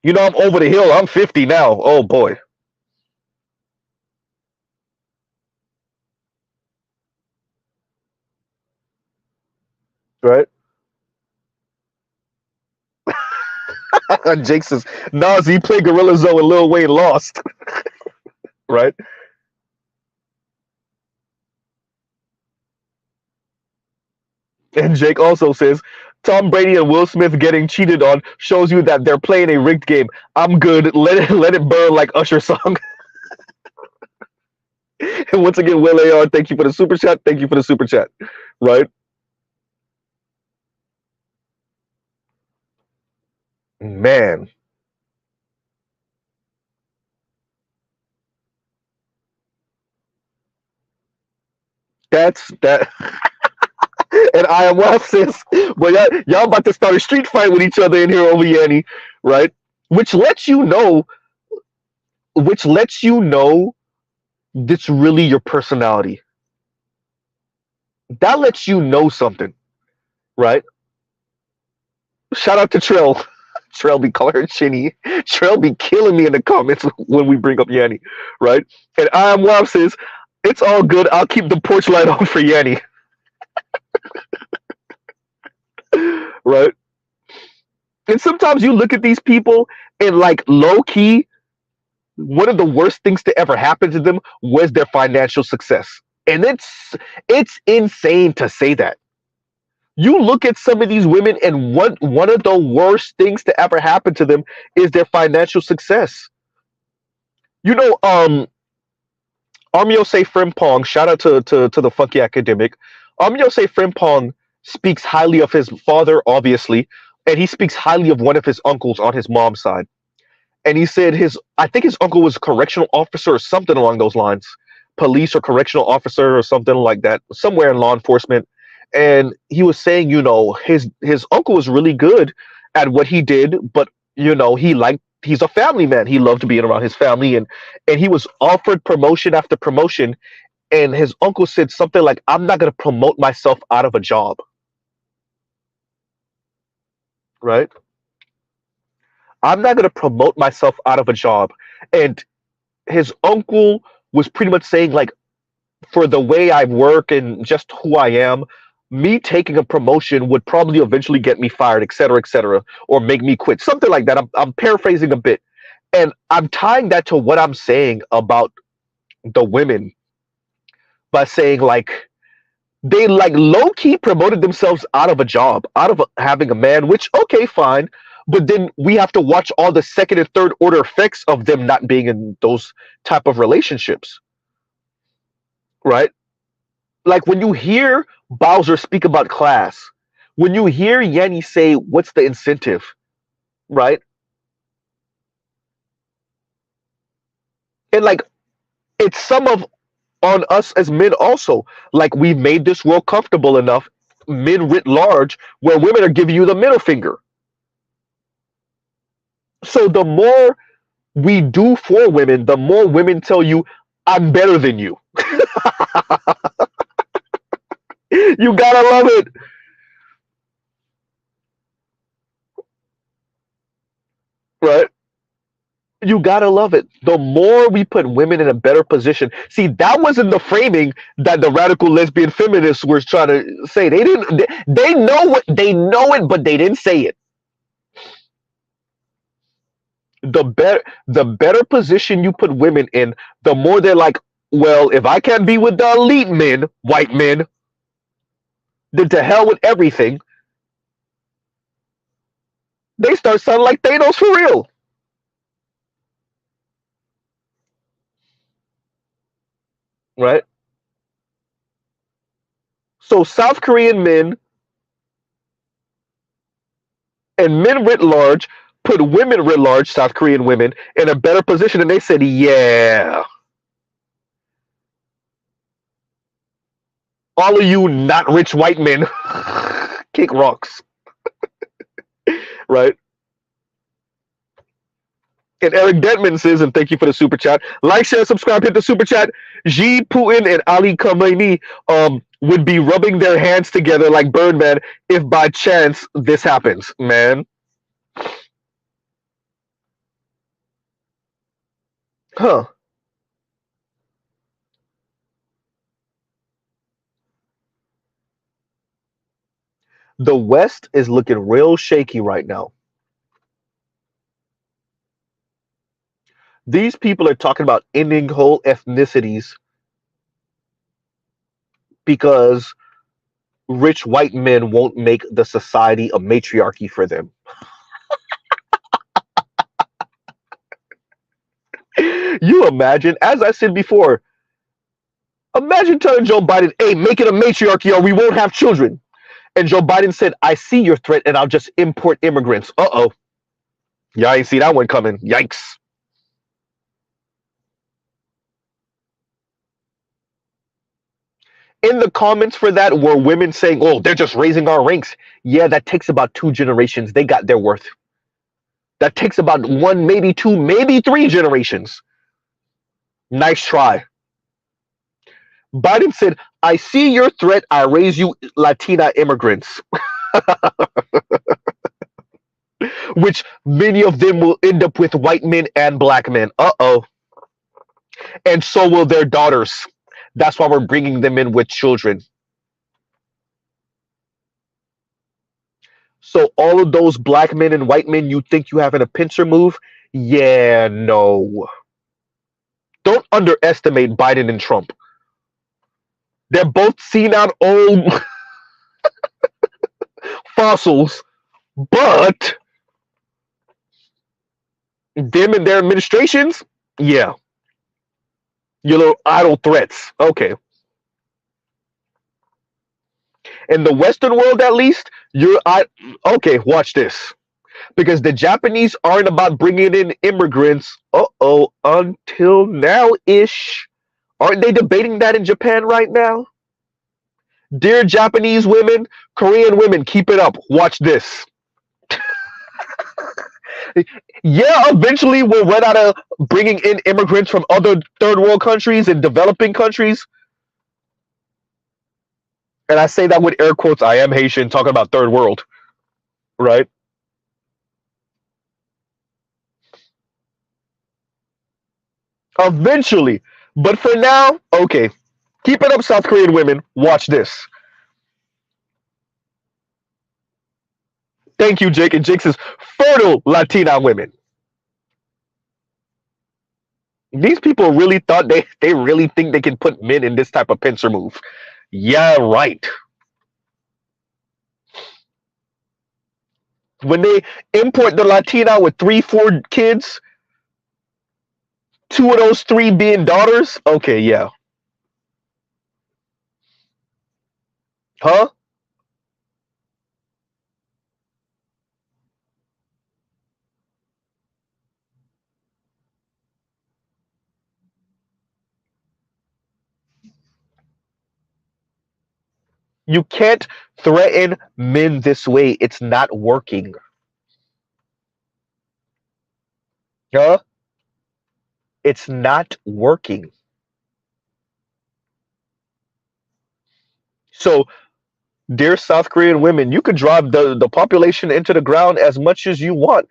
You know, I'm over the hill. I'm 50 now. Oh, boy. Right? Jake says, nah, Z played Gorilla Zone and Lil Wayne lost. Right? And Jake also says, Tom Brady and Will Smith getting cheated on shows you that they're playing a rigged game. I'm good. Let it burn like Usher song. And once again, Will AR, thank you for the super chat. Thank you for the super chat. Right? Man. That's that. And I am well says, but y'all about to start a street fight with each other in here over Yanni, right? Which lets you know that's really your personality. That lets you know something, right? Shout out to Trill. Trill be calling her Chinny. Trill be killing me in the comments when we bring up Yanni, right? And I am well says, it's all good. I'll keep the porch light on for Yanni. Right? And sometimes you look at these people and like low key, one of the worst things to ever happen to them was their financial success. And it's insane to say that. You look at some of these women and one of the worst things to ever happen to them is their financial success. You know, Armyose Frimpong, shout out to the funky academic. Armyose Frimpong speaks highly of his father, obviously, and he speaks highly of one of his uncles on his mom's side. And he said I think his uncle was a correctional officer or something along those lines, police or correctional officer or something like that, somewhere in law enforcement. and he was saying, his uncle was really good at what he did, but he's a family man. He loved being around his family, and he was offered promotion after promotion, and his uncle said something like, "I'm not going to promote myself out of a job." Right? I'm not going to promote myself out of a job. And his uncle was pretty much saying, like, for the way I work and just who I am, me taking a promotion would probably eventually get me fired, et cetera, or make me quit. Something like that. I'm paraphrasing a bit. And I'm tying that to what I'm saying about the women by saying, like, they like low key promoted themselves out of a job, out of having a man, which, okay, fine. But then we have to watch all the second and third order effects of them not being in those type of relationships, right? Like when you hear Bowser speak about class, when you hear Yanni say, "What's the incentive?" Right? And like it's some of on us as men also. Like we've made this world comfortable enough, men writ large, where women are giving you the middle finger. So the more we do for women, the more women tell you, "I'm better than you." You gotta love it, right? You gotta love it. The more we put women in a better position. See, that wasn't the framing that the radical lesbian feminists were trying to say. They didn't. They know what they know it, but they didn't say it. The better position you put women in, the more they're like, well, if I can't be with the elite men, white men, then to hell with everything. They start sounding like Thanos for real, right? So South Korean men and men writ large put women writ large, South Korean women, in a better position, and they said, yeah, all of you not rich white men, kick rocks, right? And Eric Detman says, and thank you for the super chat. Like, share, subscribe, hit the super chat. Xi, Putin, and Ali Khamenei would be rubbing their hands together like Birdman if by chance this happens, man. Huh. The West is looking real shaky right now. These people are talking about ending whole ethnicities because rich white men won't make the society a matriarchy for them. You imagine, as I said before, imagine telling Joe Biden, hey, make it a matriarchy or we won't have children. And Joe Biden said, I see your threat and I'll just import immigrants. Uh-oh. Y'all ain't see that one coming. Yikes. In the comments for that were women saying, oh, they're just raising our ranks. Yeah, that takes about 2 generations. They got their worth. That takes about 1, maybe 2, maybe 3 generations. Nice try. Biden said, I see your threat. I raise you Latina immigrants. Which many of them will end up with white men and black men. Uh-oh. And so will their daughters. That's why we're bringing them in with children. So all of those black men and white men you think you have in a pincer move? Yeah, no. Don't underestimate Biden and Trump. They're both senile old fossils, but them and their administrations, yeah. Your little idle threats. Okay. In the Western world, at least, okay, watch this. Because the Japanese aren't about bringing in immigrants. Uh-oh, until now-ish. Aren't they debating that in Japan right now? Dear Japanese women, Korean women, keep it up. Watch this. Yeah, eventually we'll run out of bringing in immigrants from other third world countries and developing countries. And I say that with air quotes. I am Haitian, talking about third world, right? Eventually. But for now, okay. Keep it up, South Korean women. Watch this. Thank you, Jake. And Jake says, fertile Latina women. These people really thought they really think they can put men in this type of pincer move. Yeah, right. When they import the Latina with 3, 4 kids, 2 of those 3 being daughters, okay, yeah. Huh? You can't threaten men this way. It's not working. Huh? It's not working. So, dear South Korean women, you could drive the population into the ground as much as you want.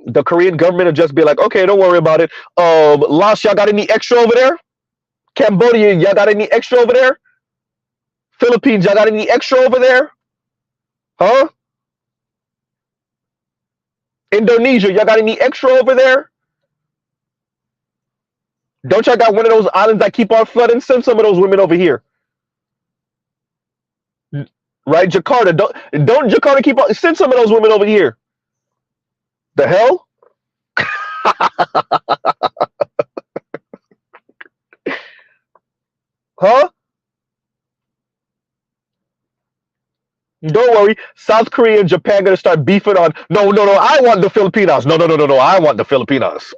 The Korean government will just be like, okay, don't worry about it. Laos, y'all got any extra over there? Cambodia, y'all got any extra over there? Philippines, y'all got any extra over there? Huh? Indonesia, y'all got any extra over there? Don't y'all got one of those islands that keep on flooding? Send some of those women over here. Right? Jakarta, don't Jakarta keep on send some of those women over here. The hell? Huh? Don't worry. South Korea and Japan gonna start beefing on no, I want the Filipinos. No, I want the Filipinos.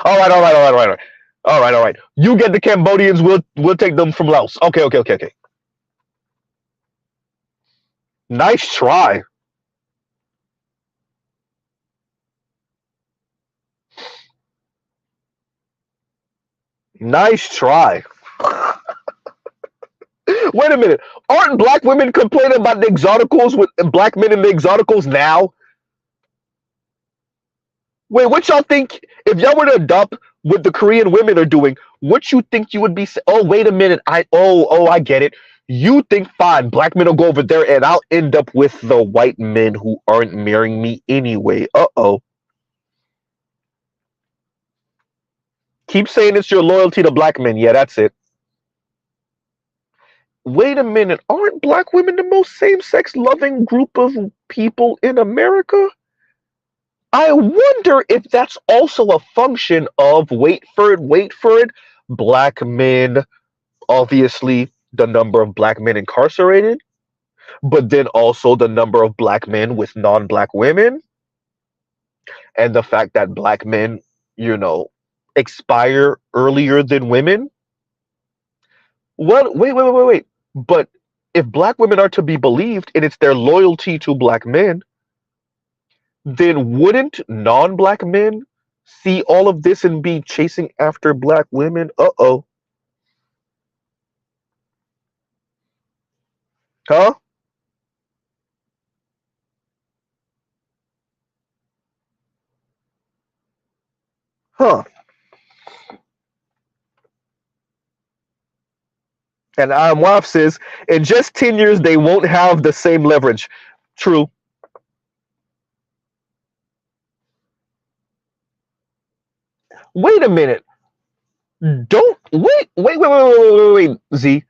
All right. You get the Cambodians, we'll take them from Laos. Okay. Nice try. Nice try. Wait a minute. Aren't black women complaining about the exoticals with black men in the exoticals now? Wait, what y'all think if y'all were to adopt what the Korean women are doing, what you think you would be oh, wait a minute. I get it. You think fine, black men will go over there and I'll end up with the white men who aren't marrying me anyway. Uh-oh. Keep saying it's your loyalty to black men. Yeah, that's it. Wait a minute. Aren't black women the most same-sex loving group of people in America? I wonder if that's also a function of, wait for it, black men, obviously the number of black men incarcerated, but then also the number of black men with non-black women, and the fact that black men, you know, expire earlier than women. Well, wait. But if black women are to be believed and it's their loyalty to black men, then wouldn't non-black men see all of this and be chasing after black women? Uh-oh. Huh? Huh. And Waf says, in just 10 years, they won't have the same leverage. True. Wait a minute. Don't wait, Z.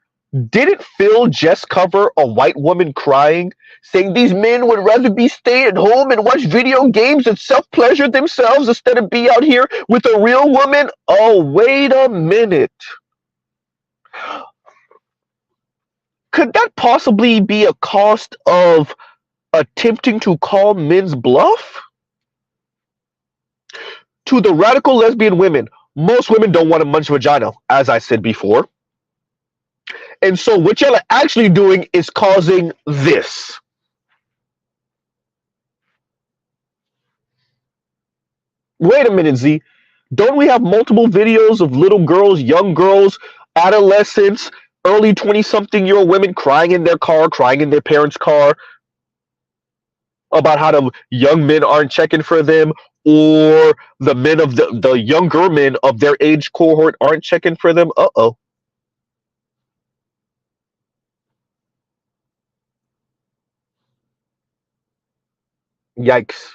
Didn't Phil just cover a white woman crying, saying these men would rather be staying at home and watch video games and self-pleasure themselves instead of be out here with a real woman? Oh, wait a minute. Could that possibly be a cost of attempting to call men's bluff? To the radical lesbian women, most women don't want a munch vagina, as I said before. And so what y'all are actually doing is causing this. Wait a minute, Z. Don't we have multiple videos of little girls, young girls, adolescents, early 20-something-year-old women crying in their car, crying in their parents' car about how the young men aren't checking for them, or the men of the younger men of their age cohort aren't checking for them? Uh-oh. Yikes.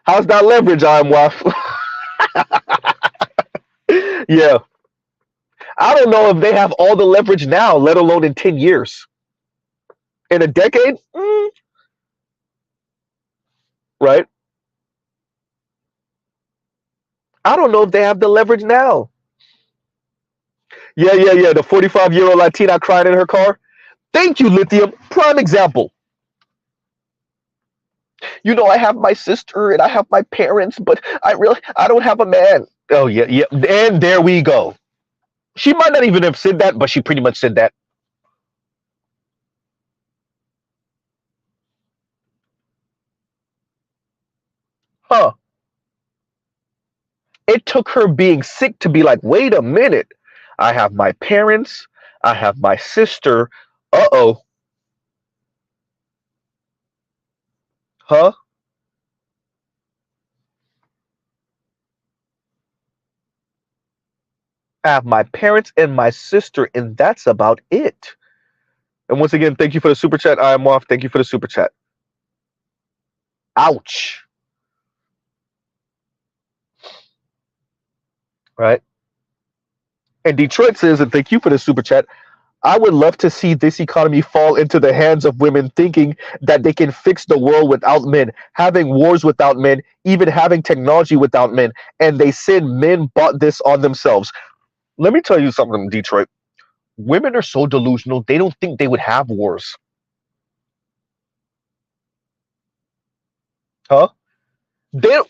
How's that leverage, I'm wife? Yeah. I don't know if they have all the leverage now, let alone in 10 years. In a decade? Right? I don't know if they have the leverage now. Yeah. The 45-year-old Latina crying in her car. Thank you, Lithium. Prime example. I have my sister and I have my parents, but I don't have a man. Oh yeah. And there we go. She might not even have said that, but she pretty much said that. Huh. It took her being sick to be like, wait a minute. I have my parents. I have my sister. Uh-oh. Huh? I have my parents and my sister, and that's about it. And once again, thank you for the super chat. I am off. Thank you for the super chat. Ouch. Right? And Detroit says, and thank you for the super chat. I would love to see this economy fall into the hands of women thinking that they can fix the world without men, having wars without men, even having technology without men. And they said men bought this on themselves. Let me tell you something, Detroit. Women are so delusional, they don't think they would have wars. Huh? They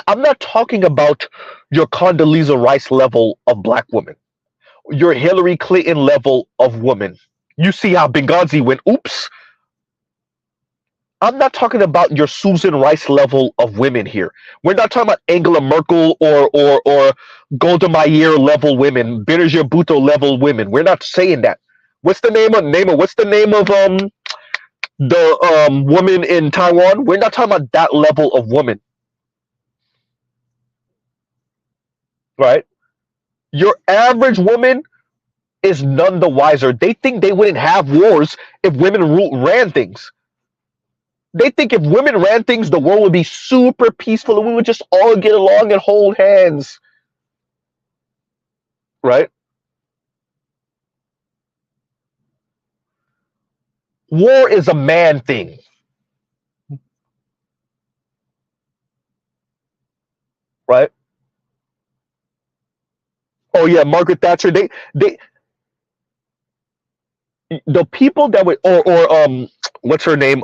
I'm not talking about your Condoleezza Rice level of black women, your Hillary Clinton level of woman. You see how Benghazi went, oops. I'm not talking about your Susan Rice level of women here. We're not talking about Angela Merkel or Golda Meir level women, Benazir Bhutto level women. We're not saying that. What's the name of what's the name of the woman in Taiwan? We're not talking about that level of woman. Right? Your average woman is none the wiser. They think they wouldn't have wars if women ran things. They think if women ran things, the world would be super peaceful and we would just all get along and hold hands. Right? War is a man thing. Right? Oh yeah, Margaret Thatcher. They the people that would or what's her name?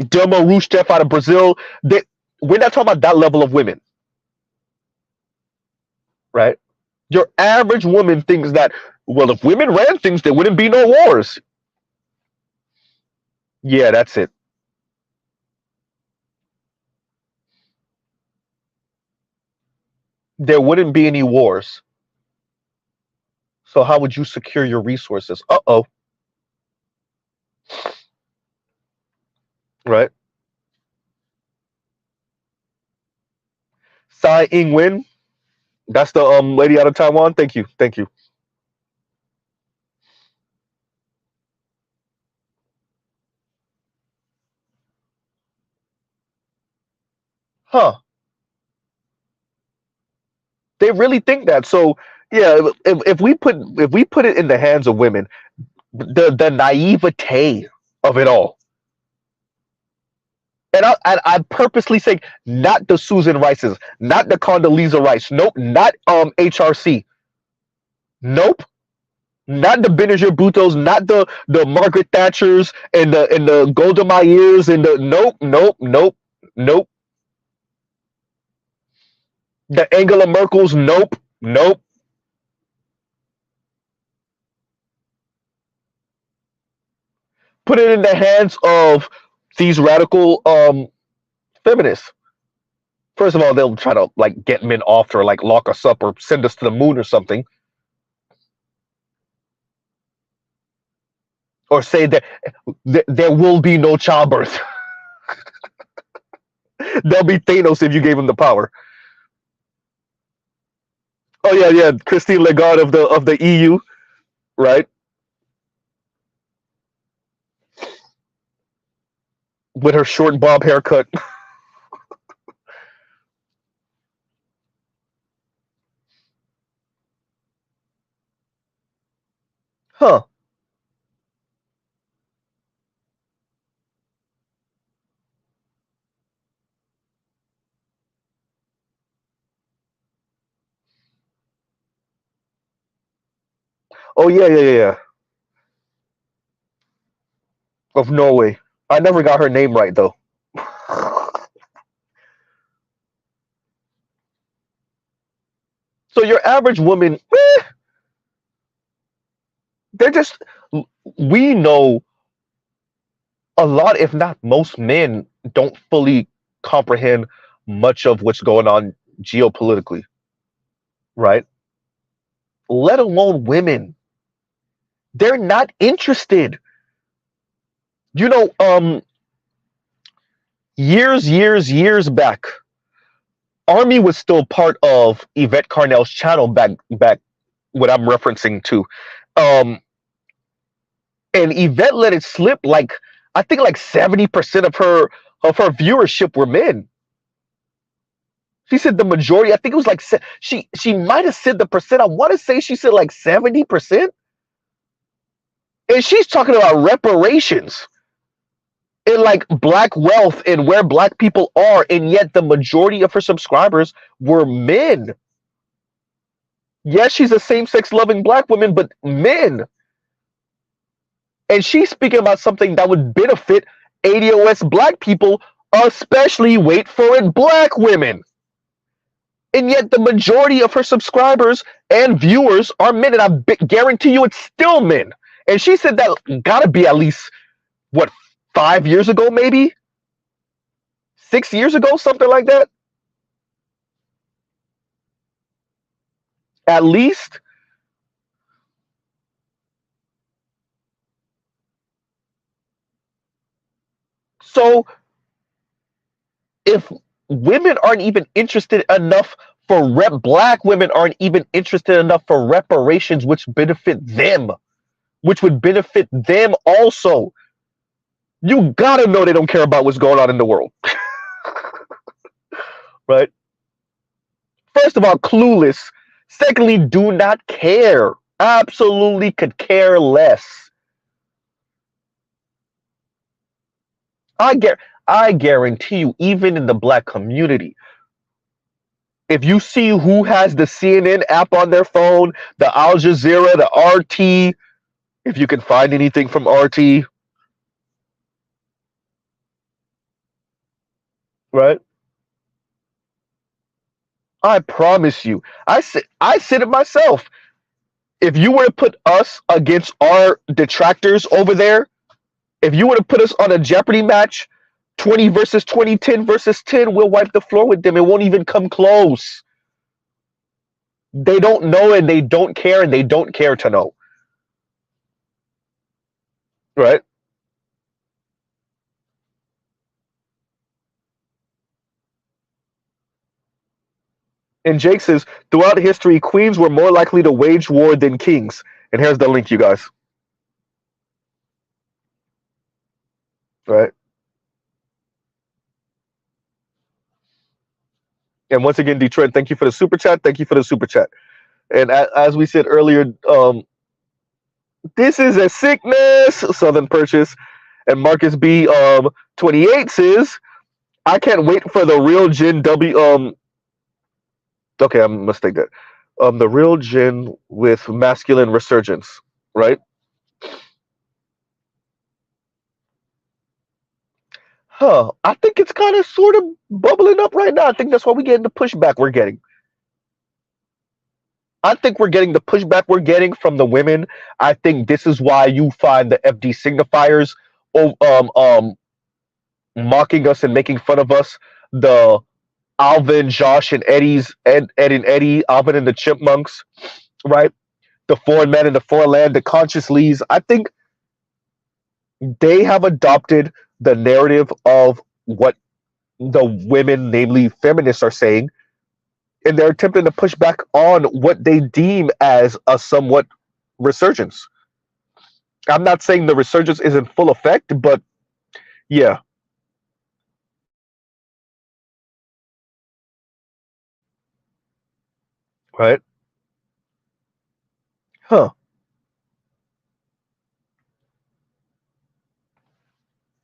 Dilma Rousseff out of Brazil. We're not talking about that level of women. Right? Your average woman thinks that, well, if women ran things, there wouldn't be no wars. Yeah, that's it. There wouldn't be any wars. So how would you secure your resources? Uh-oh. Right? Tsai Ing-wen. That's the lady out of Taiwan. Thank you. Thank you. Huh. They really think that. So yeah, if we put it in the hands of women, the naivete of it all. And I purposely say not the Susan Rices, not the Condoleezza Rice. Nope, not HRC. Nope. Not the Benazir Bhuttos, not the Margaret Thatchers and the Golda Meirs and the nope. The Angela Merkel's, nope, nope. Put it in the hands of these radical feminists. First of all, they'll try to like get men off or like lock us up or send us to the moon or something, or say that there will be no childbirth. They'll be Thanos if you gave them the power. Oh yeah, yeah, Christine Lagarde of the EU, right? With her short bob haircut. Huh. Oh yeah, yeah, yeah, yeah. Of Norway. I never got her name right though. So your average woman, they're just, we know a lot, if not most men, don't fully comprehend much of what's going on geopolitically, right? Let alone women. They're not interested. You know, years back, Army was still part of Yvette Carnell's channel back what I'm referencing to. Um, and Yvette let it slip like I think like 70% of her viewership were men. She said the majority. I think it was like she might have said the percent. I want to say she said like 70%, and she's talking about reparations and like black wealth and where black people are, and yet the majority of her subscribers were men. Yes, she's a same-sex loving black woman, but men. And she's speaking about something that would benefit ADOS black people, especially wait for it, black women. And yet the majority of her subscribers and viewers are men, and I guarantee you it's still men. And she said that gotta be at least what, 5 years ago, maybe 6 years ago, something like that, at least. So if women aren't even interested enough for black women aren't even interested enough for reparations, which benefit them, which would benefit them also, you gotta know they don't care about what's going on in the world. Right? First of all, clueless. Secondly, do not care. Absolutely could care less. I guarantee you, even in the black community, if you see who has the CNN app on their phone, the Al Jazeera, the RT, if you can find anything from RT, right? I promise you, I said it myself. If you were to put us against our detractors over there, if you were to put us on a Jeopardy match, 20 versus 20, 10 versus 10, we'll wipe the floor with them. It won't even come close. They don't know and they don't care and they don't care to know. Right? And Jake says, throughout history, queens were more likely to wage war than kings. And here's the link, you guys. Right? And once again, Detroit, thank you for the super chat. Thank you for the super chat. And as we said earlier, this is a sickness, Southern Purchase. And Marcus B 28 says, I can't wait for the real Gen W. Okay, I mistake that. The real Gen with masculine resurgence, right? Huh. I think it's kind of sort of bubbling up right now. I think that's why we're getting the pushback we're getting. I think we're getting the pushback we're getting from the women. I think this is why you find the FD signifiers oh, mocking us and making fun of us. The Alvin, Josh, and Ed and Eddie, Alvin and the Chipmunks, right? The foreign man and the foreign land, the conscious leads. I think they have adopted the narrative of what the women, namely feminists, are saying, and they're attempting to push back on what they deem as a somewhat resurgence. I'm not saying the resurgence is in full effect, but yeah, right? Huh.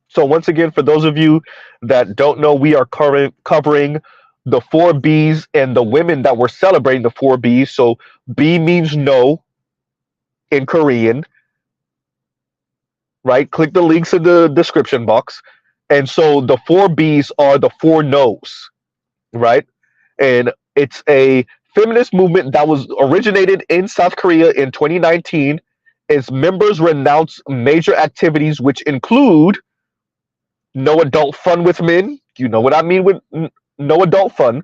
So once again, for those of you that don't know, we are covering the four B's and the women that were celebrating the four B's. So B means no in Korean, right? Click the links in the description box. And so the four B's are the four no's, right? And it's a feminist movement that was originated in South Korea in 2019. Its members renounce major activities which include no adult fun with men. You know what I mean with no adult fun.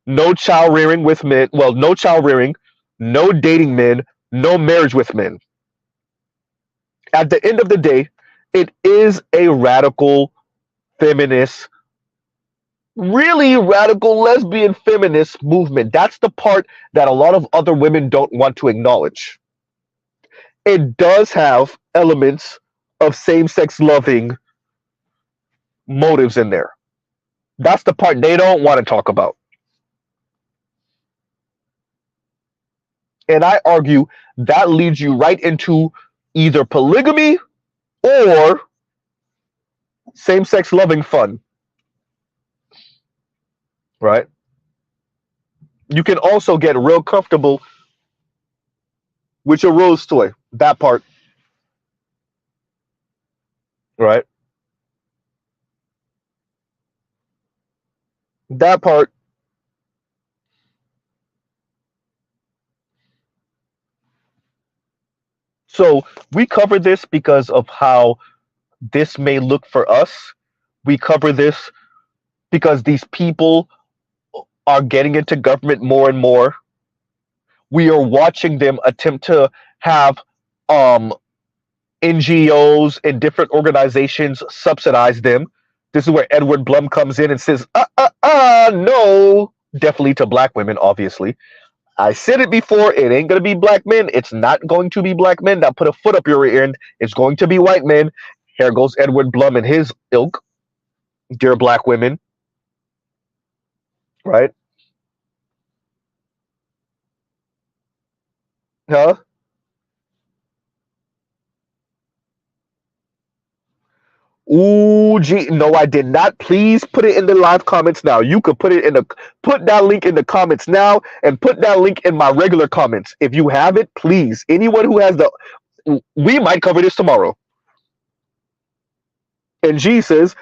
No child rearing with men. Well, no child rearing, no dating men, no marriage with men. At the end of the day, it is a radical feminist, really radical lesbian feminist movement. That's the part that a lot of other women don't want to acknowledge. It does have elements of same sex loving motives in there. That's the part they don't want to talk about. And I argue that leads you right into either polygamy or same sex loving fun, right? You can also get real comfortable with your rose toy. That part, right? That part. So we cover this because of how this may look for us. We cover this because these people are getting into government more and more. We are watching them attempt to have um, NGOs and different organizations subsidize them. This is where Edward Blum comes in and says, no, definitely to black women, obviously. I said it before, it ain't going to be black men. It's not going to be black men that put a foot up your rear end. It's going to be white men. Here goes Edward Blum and his ilk, dear black women, right? Huh? Ooh, gee, no, I did not. Please put it in the live comments now. You could put that link in the comments now, and put that link in my regular comments. If you have it, please. Anyone who has we might cover this tomorrow. And G says,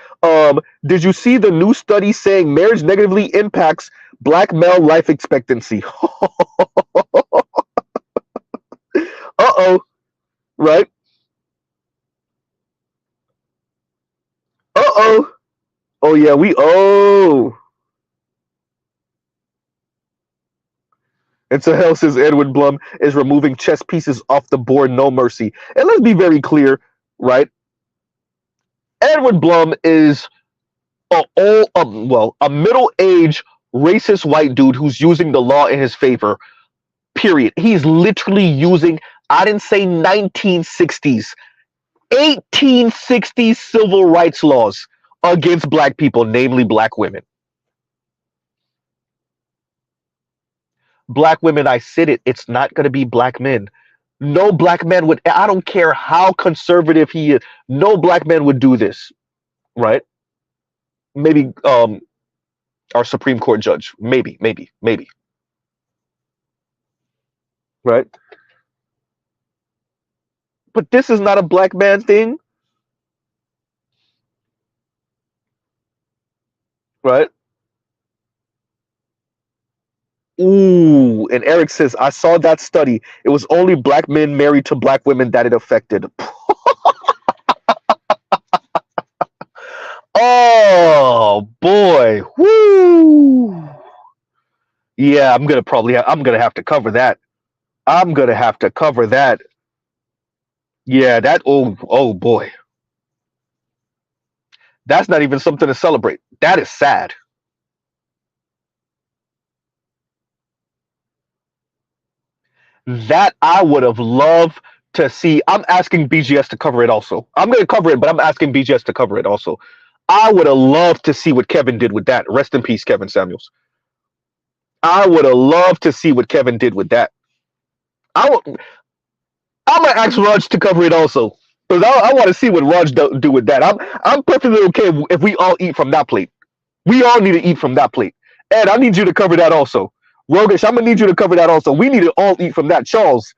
did you see the new study saying marriage negatively impacts black male life expectancy? Uh-oh, right? Uh-oh. Oh yeah, And so hell says Edward Blum is removing chess pieces off the board, no mercy. And let's be very clear, right? Edward Blum is a middle-aged racist white dude who's using the law in his favor. Period. He's literally using, I didn't say 1960s, 1860s civil rights laws against black people, namely black women. Black women, I said it, it's not going to be black men. No black man would, I don't care how conservative he is, no black man would do this, right? Maybe our Supreme Court judge, maybe, right? But this is not a black man thing, right? Ooh, Ooh, and Eric says, I saw that study. It was only black men married to black women that it affected. Oh boy. Woo. Yeah, I'm gonna have to cover that. I'm gonna have to cover that. Yeah, that oh boy. That's not even something to celebrate. That is sad. That I would have loved to see. I'm asking BGS to cover it also. I'm going to cover it, but I'm asking BGS to cover it also. I would have loved to see what Kevin did with that. Rest in peace, Kevin Samuels. I would have loved to see what Kevin did with that. I'm going to ask Raj to cover it also. Because I want to see what Raj do with that. I'm perfectly okay if we all eat from that plate. We all need to eat from that plate. Ed, I need you to cover that also. Rogish, I'm going to need you to cover that also. We need to all eat from that. Charles,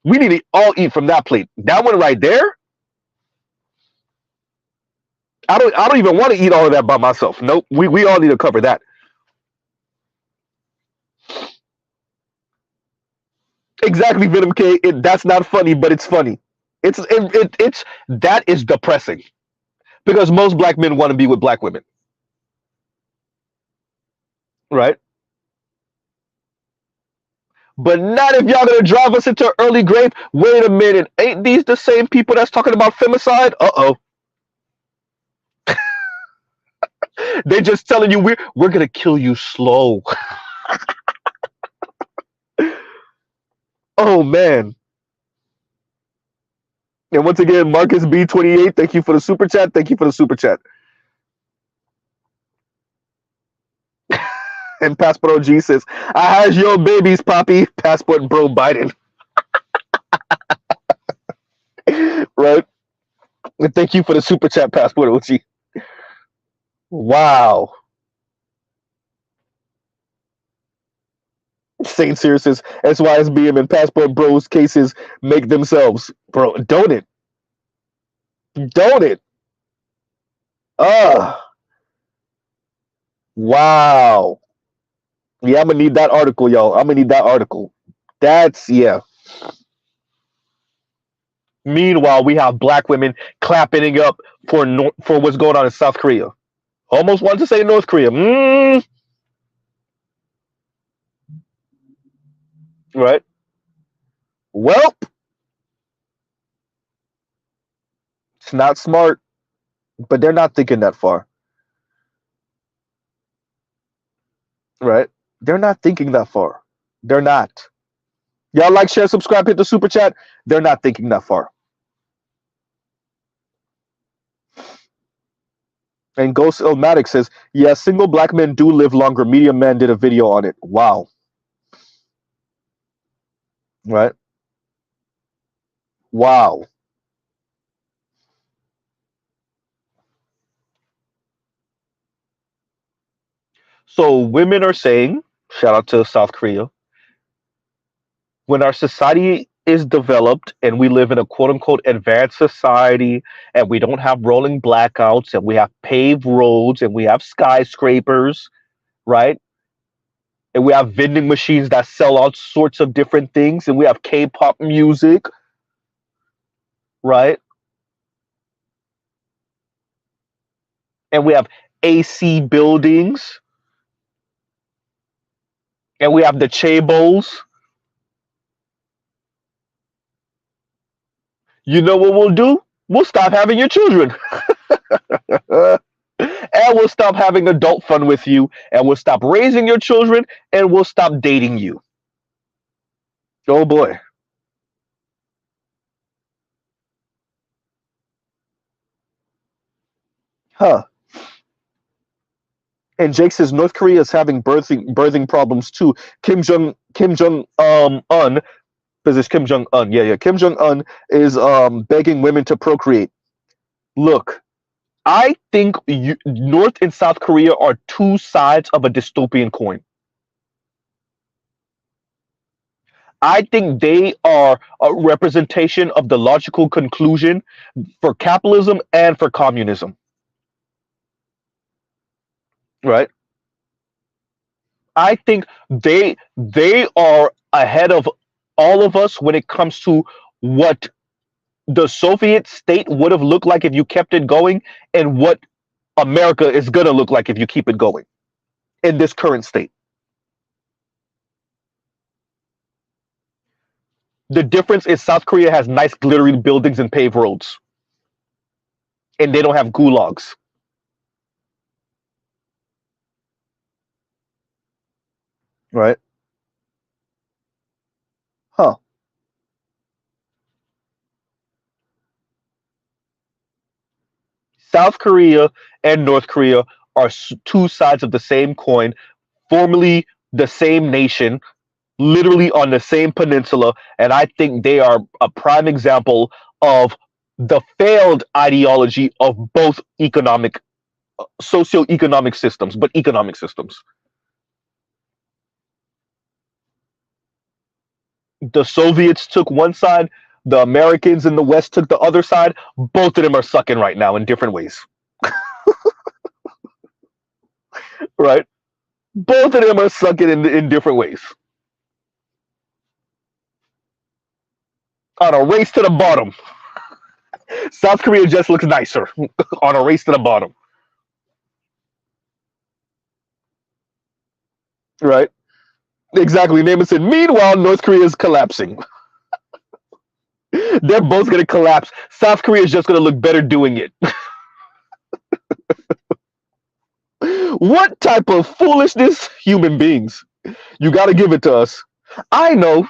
we need to all eat from that plate. That one right there. I don't even want to eat all of that by myself. Nope. We all need to cover that. Exactly, Venom K. That's not funny, but it's funny. It's that is depressing because most black men want to be with black women, right? But not if y'all gonna drive us into early grave. Wait a minute, ain't these the same people that's talking about femicide? Uh-oh. They're just telling you we're gonna kill you slow. Oh man. And once again, Marcus B28, thank you for the super chat. Thank you for the super chat. And Passport OG says, I has your babies, Poppy. Passport Bro Biden. Right? And thank you for the super chat, Passport OG. Wow. Saint Sears says, SYSBM and Passport Bros cases make themselves. Bro, don't it? Don't it? Wow. Yeah, I'm gonna need that article, y'all. I'm gonna need that article. That's yeah. Meanwhile, we have black women clapping up for what's going on in South Korea. Almost wanted to say North Korea. Right. Well, it's not smart, but they're not thinking that far. Right. They're not thinking that far. They're not. Y'all like, share, subscribe, hit the super chat. They're not thinking that far. And Ghost Illmatic says, yeah, single black men do live longer. Media Man did a video on it. Wow. Right. Wow. So women are saying, shout out to South Korea, when our society is developed and we live in a quote unquote advanced society and we don't have rolling blackouts and we have paved roads and we have skyscrapers, right? And we have vending machines that sell all sorts of different things and we have K-pop music, right? And we have AC buildings and we have the chaebols. You know what we'll do? We'll stop having your children. And we'll stop having adult fun with you, and we'll stop raising your children, and we'll stop dating you. Oh boy. Huh. And Jake says North Korea is having birthing problems too. Kim Jong Un, because it's Kim Jong Un. Yeah. Kim Jong Un is begging women to procreate. Look, I think North and South Korea are two sides of a dystopian coin. I think they are a representation of the logical conclusion for capitalism and for communism. Right? I think they are ahead of all of us when it comes to what the Soviet state would have looked like if you kept it going, and what America is gonna look like if you keep it going in this current state. The difference is South Korea has nice glittering buildings and paved roads, and they don't have gulags. Right? Huh. South Korea and North Korea are two sides of the same coin, formerly the same nation, literally on the same peninsula, and I think they are a prime example of the failed ideology of both economic, socio-economic systems, but economic systems. The Soviets took one side, the Americans in the West took the other side. Both of them are sucking right now in different ways, right? Both of them are sucking in different ways. On a race to the bottom, South Korea just looks nicer on a race to the bottom, right? Exactly. Name it. Meanwhile, North Korea is collapsing. They're both going to collapse. South Korea is just going to look better doing it. What type of foolishness, human beings? You got to give it to us. I know.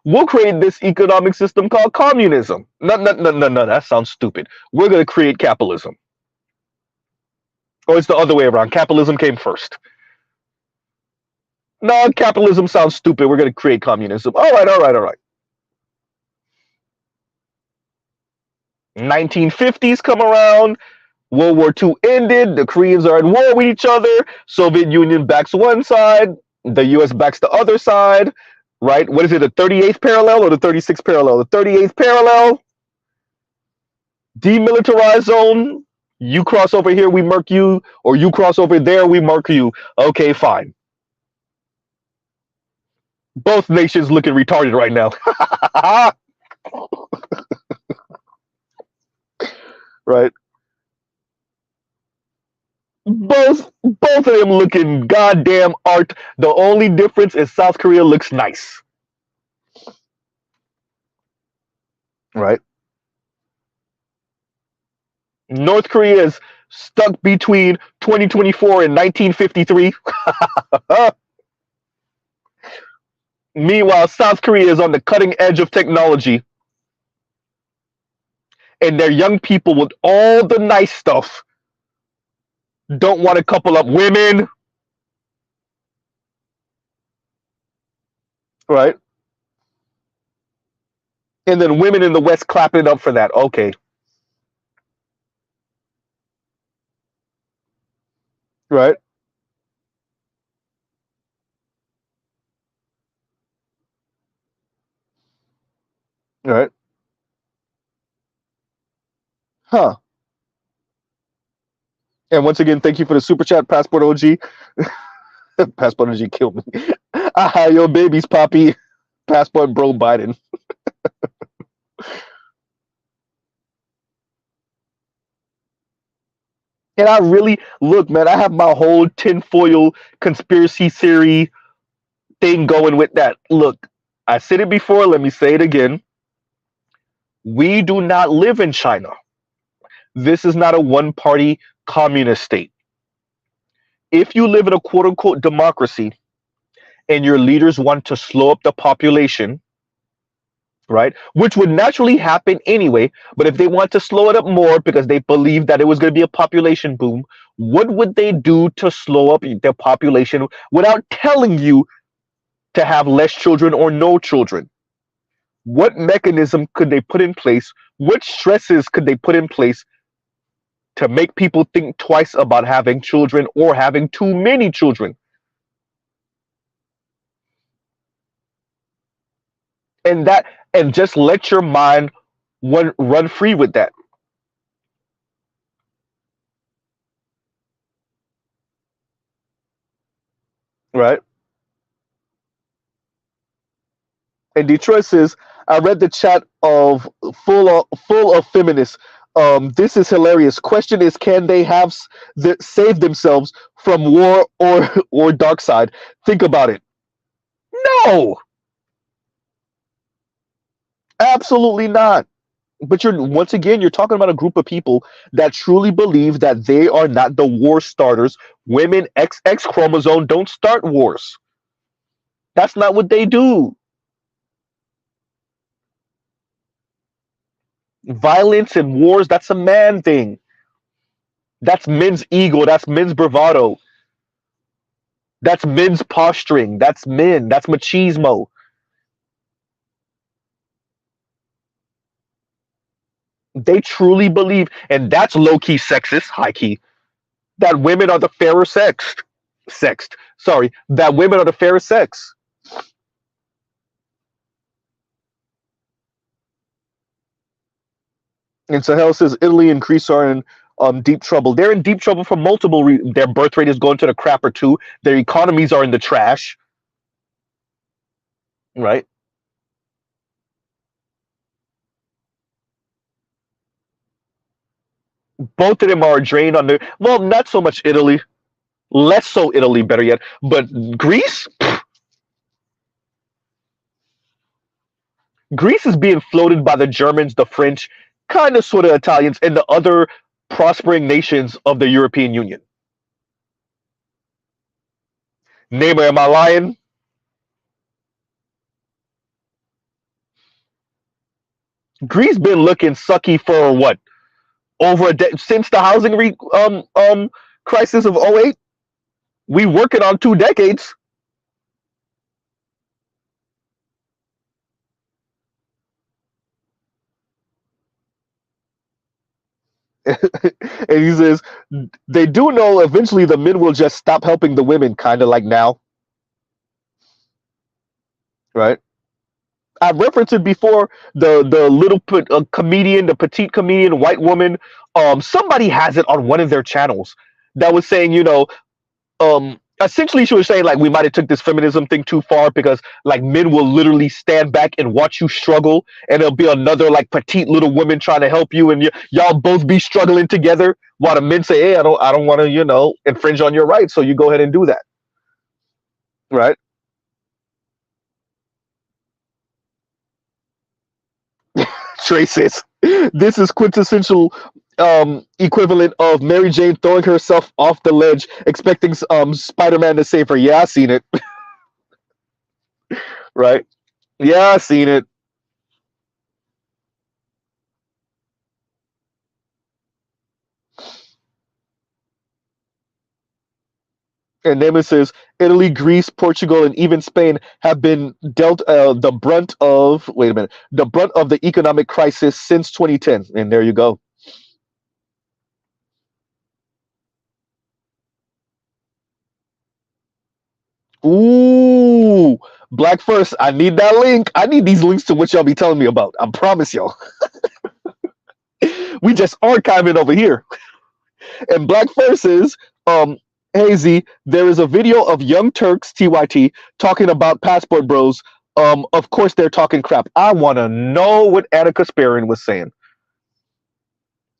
We'll create this economic system called communism. No, no, no, no, no. That sounds stupid. We're going to create capitalism. Or it's the other way around. Capitalism came first. No, capitalism sounds stupid. We're going to create communism. All right, all right, all right. 1950s come around. World War II ended. The Koreans are at war with each other. Soviet Union backs one side. The U.S. backs the other side. Right? What is it? The 38th parallel or the 36th parallel? The 38th parallel. Demilitarized zone. You cross over here, we murk you. Or you cross over there, we murk you. Okay, fine. Both nations looking retarded right now. Right? Both of them looking goddamn art. The only difference is South Korea looks nice. Right? North Korea is stuck between 2024 and 1953. Meanwhile, South Korea is on the cutting edge of technology. And their young people with all the nice stuff don't want to couple up women. Right? And then women in the West clapping up for that. Okay. Right? Right? Huh. And once again, thank you for the super chat, Passport OG. Passport OG killed me. Ah, your baby's poppy. Passport bro Biden. And I really look, man. I have my whole tinfoil conspiracy theory thing going with that. Look, I said it before. Let me say it again. We do not live in China. This is not a one-party communist state. If you live in a quote-unquote democracy and your leaders want to slow up the population, right, which would naturally happen anyway, but if they want to slow it up more because they believe that it was going to be a population boom, what would they do to slow up their population without telling you to have less children or no children? What mechanism could they put in place? What stresses could they put in place to make people think twice about having children or having too many children? And just let your mind run free with that. right? And Detroit says, I read the chat of full of feminists. This is hilarious. Question is, can they save themselves from war or dark side? Think about it. No, absolutely not. But you're once again you're talking about a group of people that truly believe that they are not the war starters. Women XX chromosome don't start wars. That's not what they do. Violence and wars, that's a man thing. That's men's ego. That's men's bravado. That's men's posturing. That's men. That's machismo. They truly believe, and that's low key sexist, high key, that women are the fairer sexed. Sexed. Sorry, that women are the fairer sex. And Sahel says Italy and Greece are in deep trouble. They're in deep trouble for multiple reasons. Their birth rate is going to the crapper too. Their economies are in the trash, right? Both of them are drained on their. Well, not so much Italy. Less so Italy, better yet. But Greece, Greece is being floated by the Germans, the French, kind of sort of Italians, and the other prospering nations of the European Union. Name, am I lying? Greece been looking sucky for what, over since the housing crisis of '08. We working on 2 decades. And he says they do know eventually the men will just stop helping the women, kind of like now, right? I referenced it before. The little comedian, the petite comedian, white woman. Somebody has it on one of their channels that was saying, essentially she was saying like we might have took this feminism thing too far because like men will literally stand back and watch you struggle, and there'll be another like petite little woman trying to help you, and y'all both be struggling together while the men say, "Hey, I don't want to, infringe on your rights, so you go ahead and do that." Right? Trey says, this is quintessential equivalent of Mary Jane throwing herself off the ledge, expecting Spider-Man to save her. Yeah, I seen it. Right? Yeah, I seen it. And Nemesis, Italy, Greece, Portugal, and even Spain have been dealt the brunt of. Wait a minute, the brunt of the economic crisis since 2010. And there you go. Ooh, Black First. I need that link. I need these links to what y'all be telling me about. I promise y'all. We just archiving over here. And Black First is Hazy. There is a video of Young Turks TYT talking about Passport Bros. Of course they're talking crap. I want to know what Attica Sparran was saying.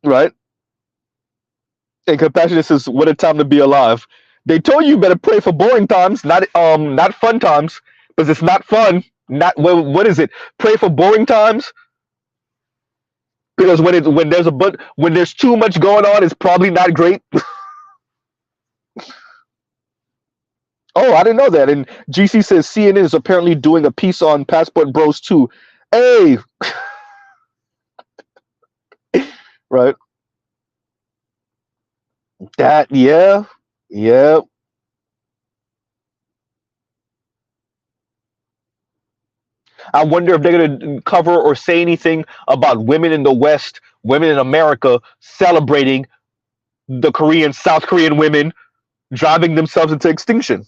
Right? And Compassionate says, "What a time to be alive." They told you better pray for boring times, not fun times, because it's not fun. Not what is it? Pray for boring times, because when there's too much going on, it's probably not great. Oh, I didn't know that. And GC says CNN is apparently doing a piece on Passport Bros too. Hey, right? That yeah, yeah. I wonder if they're gonna cover or say anything about women in the West, women in America celebrating the Korean, South Korean women driving themselves into extinction.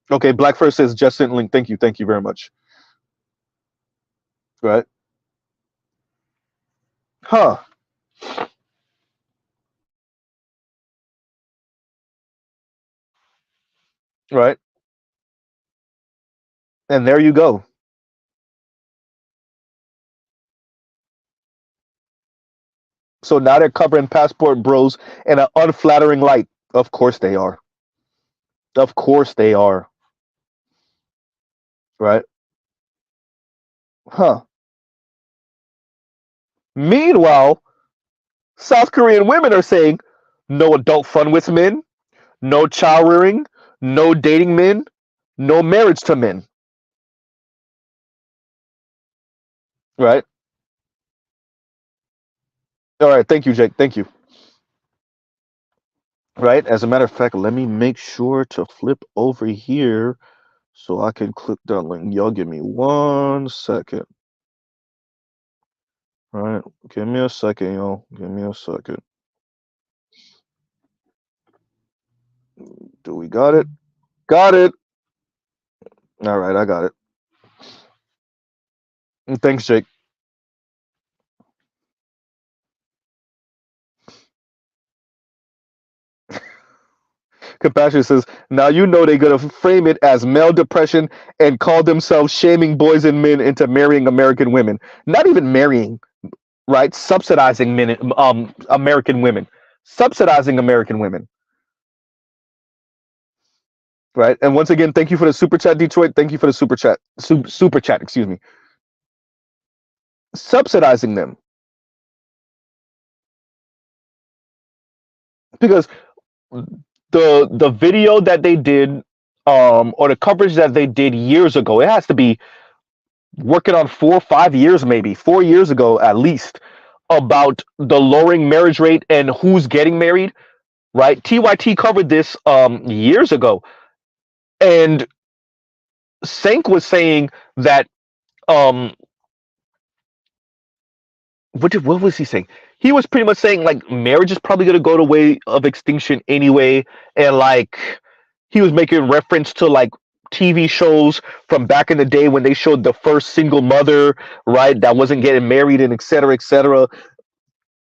Okay, Black First says just sent link. Thank you very much. Right? Huh? right? And there you go. So now they're covering passport bros in an unflattering light. Of course they are. Of course they are. Right? Huh. Meanwhile, South Korean women are saying no adult fun with men, no child rearing, no dating men, no marriage to men. Right? All right. Thank you, Jake. Thank you. Right? As a matter of fact, let me make sure to flip over here so I can click that link. Y'all give me 1 second. All right. Give me a second, y'all. Give me a second. Do we got it? Got it. All right. I got it. Thanks, Jake. Compassion says, now you know they're going to frame it as male depression and call themselves shaming boys and men into marrying American women. Not even marrying, right? Subsidizing men, American women. Subsidizing American women, right? And once again, thank you for the super chat, Detroit. Thank you for the super chat. Super chat, excuse me. Subsidizing them. Because the video that they did, or the coverage that they did years ago, it has to be working on 4 or 5 years, maybe 4 years ago at least, about the lowering marriage rate and who's getting married, right? TYT covered this years ago, and Sank was saying that um what was he saying? He was pretty much saying like marriage is probably gonna go the way of extinction anyway, and like he was making reference to like TV shows from back in the day when they showed the first single mother, right, that wasn't getting married and et cetera, et cetera.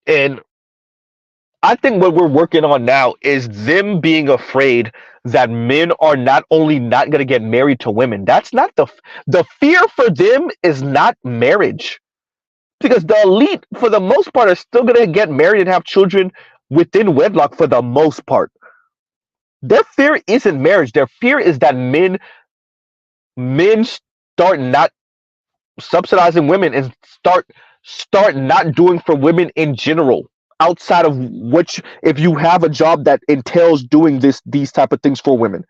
And I think what we're working on now is them being afraid that men are not only not going to get married to women. That's not the fear for them is not marriage, because the elite for the most part are still going to get married and have children within wedlock for the most part. Their fear isn't marriage. Their fear is that men start not subsidizing women and start not doing for women in general, outside of which, if you have a job that entails doing these type of things for women,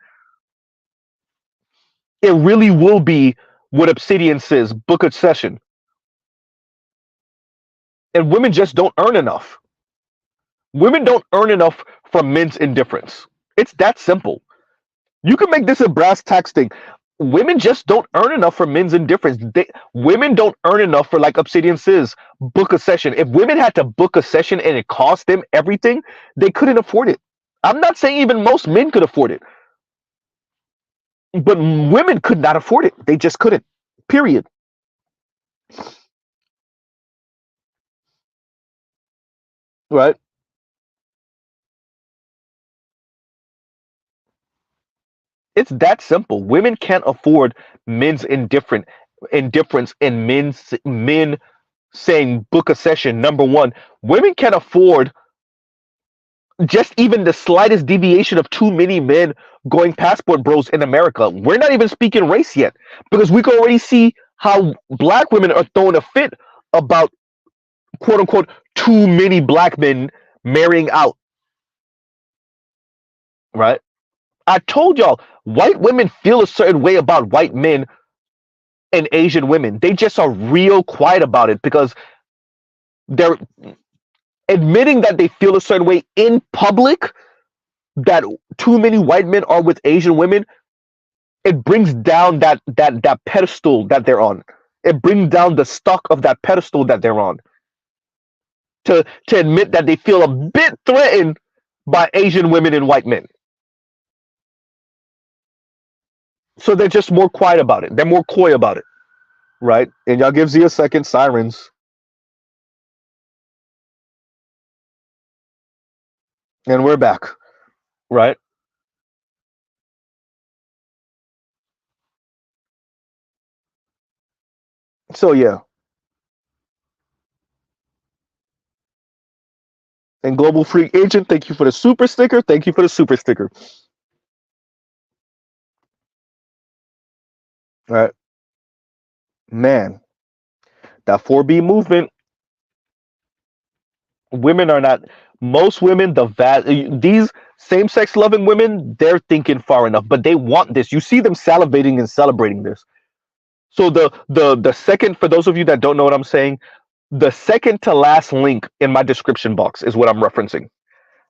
it really will be what Obsidian says, book a session. And women just don't earn enough. Women don't earn enough from men's indifference. It's that simple. You can make this a brass tax thing. Women just don't earn enough for men's indifference. Women don't earn enough for, like Obsidian says, book a session. If women had to book a session and it cost them everything, they couldn't afford it. I'm not saying even most men could afford it, but women could not afford it. They just couldn't. Period. Right? It's that simple. Women can't afford men's indifference and men saying book a session. Number one, women can't afford just even the slightest deviation of too many men going passport bros in America. We're not even speaking race yet, because we can already see how black women are throwing a fit about quote unquote too many black men marrying out, right? I told y'all, white women feel a certain way about white men and Asian women. They just are real quiet about it, because they're admitting that they feel a certain way in public, that too many white men are with Asian women. It brings down that pedestal that they're on. It brings down the stock of that pedestal that they're on. To admit that they feel a bit threatened by Asian women and white men. So they're just more quiet about it. They're more coy about it. Right? And y'all give Z a second, sirens. And we're back. Right? So yeah, and Global Freak Agent, thank you for the super sticker. Thank you for the super sticker. All right, man, that 4B movement. Women are not. Most women, these same-sex loving women, they're thinking far enough, but they want this. You see them salivating and celebrating this. So the second, for those of you that don't know what I'm saying, the second to last link in my description box is what I'm referencing.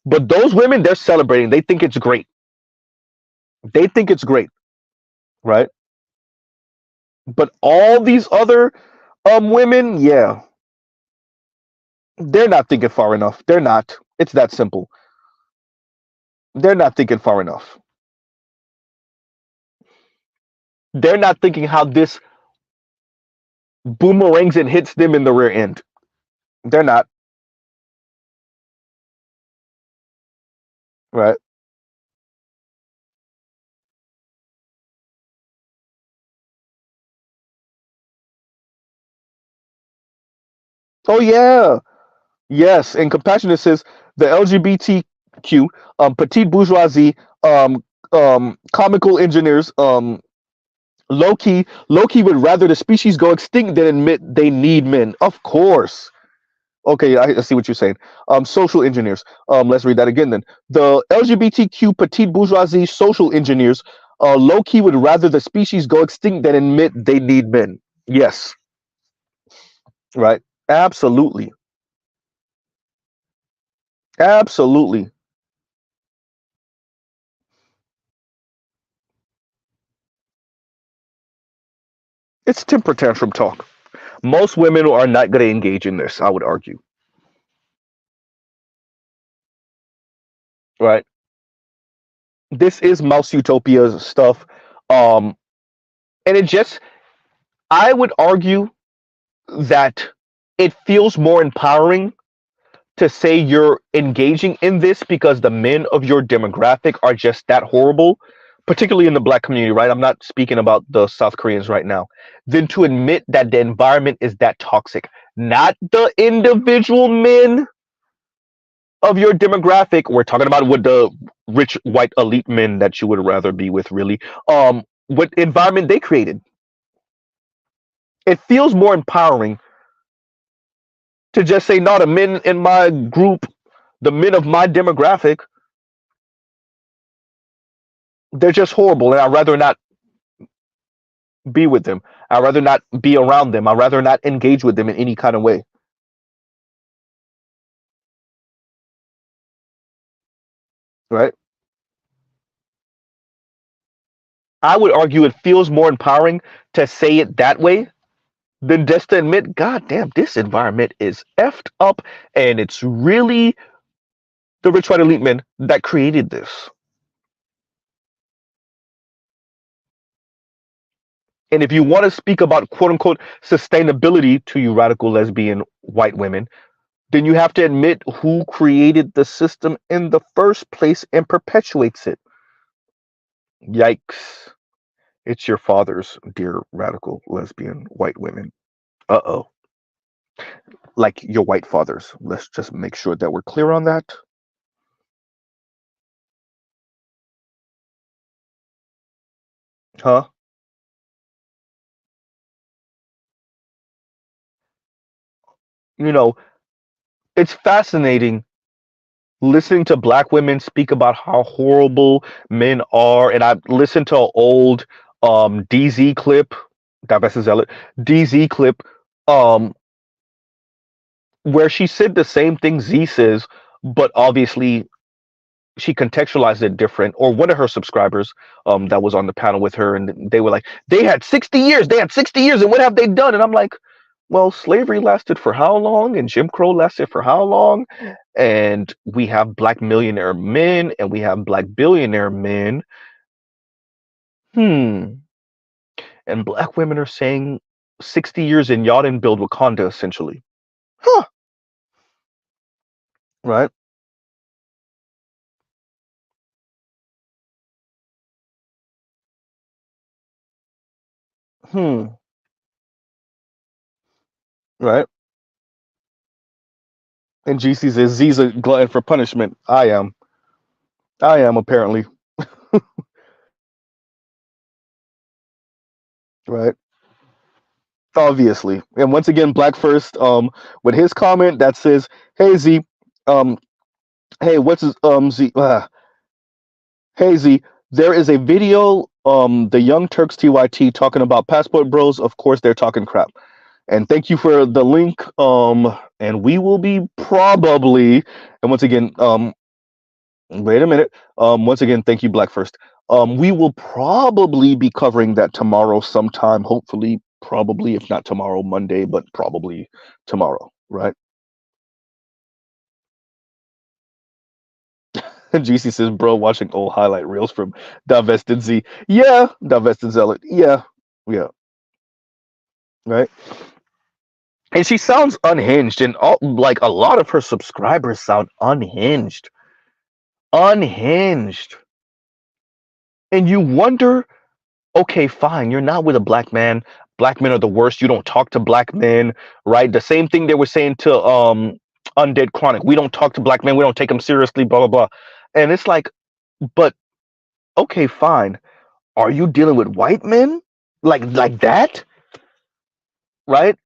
But those women, they're celebrating. They think it's great. They think it's great, right? But all these other women, yeah, they're not thinking far enough. They're not. It's that simple. They're not thinking far enough. They're not thinking how this boomerangs and hits them in the rear end. They're not, right? Oh yeah, yes. And compassionate says the LGBTQ, petite bourgeoisie, comical engineers, low key would rather the species go extinct than admit they need men. Of course. Okay, I see what you're saying. Social engineers. Let's read that again then. The LGBTQ petite bourgeoisie social engineers, low key would rather the species go extinct than admit they need men. Yes, right. Absolutely. Absolutely. It's temper tantrum talk. Most women are not going to engage in this, I would argue. Right. This is Mouse Utopia stuff. Um, and it just, I would argue that it feels more empowering to say you're engaging in this because the men of your demographic are just that horrible, particularly in the black community, right? I'm not speaking about the South Koreans right now. Than to admit that the environment is that toxic, not the individual men of your demographic. We're talking about what the rich white elite men that you would rather be with, really. What environment they created. It feels more empowering to just say, no, the men in my group, the men of my demographic, they're just horrible, and I'd rather not be with them. I'd rather not be around them. I'd rather not engage with them in any kind of way. Right? I would argue it feels more empowering to say it that way than just to admit, God damn, this environment is effed up, and it's really the rich white elite men that created this. And if you want to speak about quote unquote sustainability to you radical lesbian white women, then you have to admit who created the system in the first place and perpetuates it. Yikes. It's your fathers, dear radical lesbian white women. Uh oh. Like your white fathers. Let's just make sure that we're clear on that. Huh? You know, it's fascinating listening to black women speak about how horrible men are. And I listened to an old DZ clip, Divest Zealot, DZ clip, um, where she said the same thing Z says, but obviously she contextualized it different. Or one of her subscribers that was on the panel with her, and they were like, they had 60 years, and what have they done? And I'm like, well, slavery lasted for how long, and Jim Crow lasted for how long, and we have black millionaire men and we have black billionaire men. Hmm. And black women are saying 60 years and y'all didn't build Wakanda, essentially. Huh. Right. Hmm. right? And GC says Z's a glutton for punishment. I am apparently, right? Obviously. And once again, Black First, with his comment that says, "Hey Z, um, hey, what's his Z? Hey Z, there is a video, the Young Turks TYT talking about Passport Bros. Of course, they're talking crap. And thank you for the link. And we will be probably, and once again, wait a minute. Once again, thank you, Black First. We will probably be covering that tomorrow sometime. Hopefully, probably, if not tomorrow, Monday, but probably tomorrow, right? GC says, bro, watching old highlight reels from Divested Z. Yeah, Divested Zealot. Yeah, yeah, right. And she sounds unhinged, and all, like a lot of her subscribers sound unhinged, unhinged. And you wonder, okay, fine, you're not with a black man. Black men are the worst. You don't talk to black men, right? The same thing they were saying to Undead Chronic. We don't talk to black men. We don't take them seriously. Blah blah blah. And it's like, but okay, fine. Are you dealing with white men like that, right?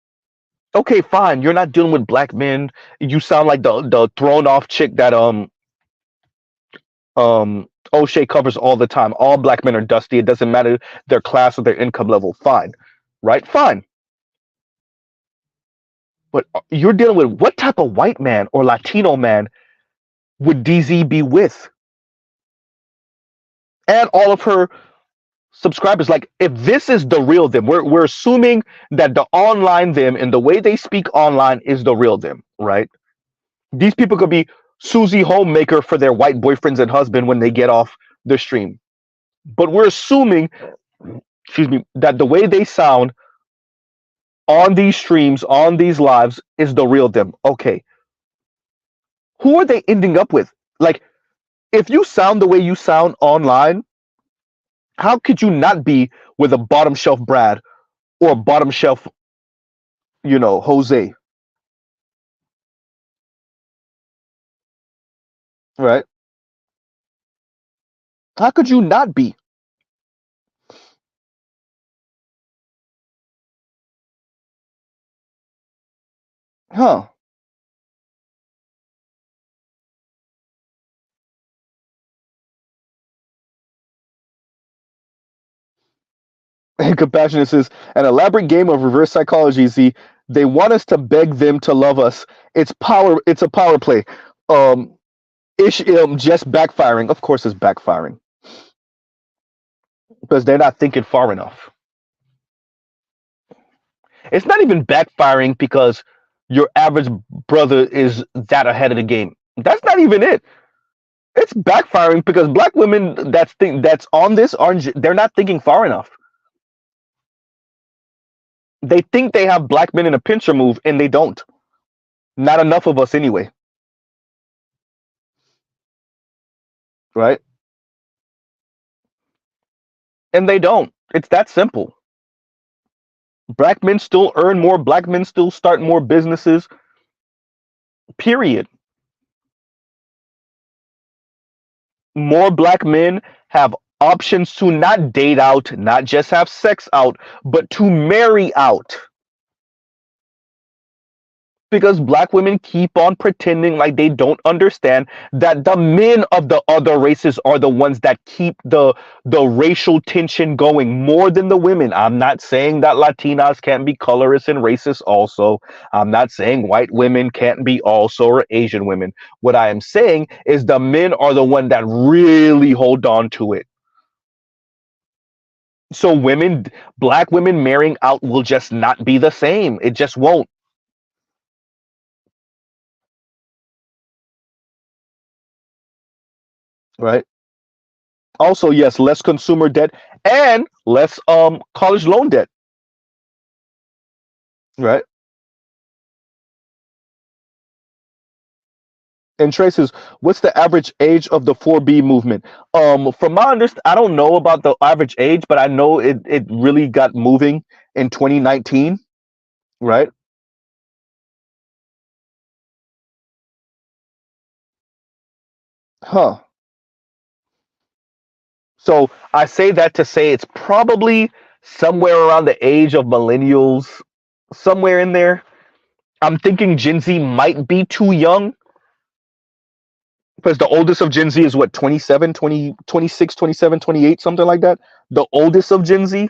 Okay, fine. You're not dealing with black men. You sound like the thrown off chick that O'Shea covers all the time. All black men are dusty. It doesn't matter their class or their income level. Fine, right? Fine. But you're dealing with what type of white man or Latino man would DZ be with? And all of her subscribers, like, if this is the real them, we're assuming that the online them and the way they speak online is the real them, right? These people could be Susie Homemaker for their white boyfriends and husband when they get off the stream. But we're assuming, excuse me, that the way they sound on these streams, on these lives, is the real them. Okay. Who are they ending up with? Like, if you sound the way you sound online, how could you not be with a bottom shelf Brad or a bottom shelf, Jose? Right? How could you not be? Huh? And Compassionate says, an elaborate game of reverse psychology. Z, they want us to beg them to love us. It's power. It's a power play. Um, just backfiring. Of course, it's backfiring because they're not thinking far enough. It's not even backfiring because your average brother is that ahead of the game. That's not even it. It's backfiring because black women that's on this aren't, they're not thinking far enough. They think they have black men in a pincher move, and they don't. Not enough of us anyway. Right? And they don't. It's that simple. Black men still earn more. Black men still start more businesses. Period. More black men have options to not date out, not just have sex out, but to marry out. Because black women keep on pretending like they don't understand that the men of the other races are the ones that keep the racial tension going more than the women. I'm not saying that Latinas can't be colorist and racist also. I'm not saying white women can't be also, or Asian women. What I am saying is the men are the one that really hold on to it. So black women marrying out will just not be the same. It just won't. Right? Also, yes, less consumer debt and less college loan debt. Right? And traces, what's the average age of the 4B movement? From my understanding, I don't know about the average age, but I know it really got moving in 2019, right? Huh. So I say that to say it's probably somewhere around the age of millennials, somewhere in there. I'm thinking Gen Z might be too young because the oldest of Gen Z is what, 27, 20, 26, 27, 28, something like that. The oldest of Gen Z.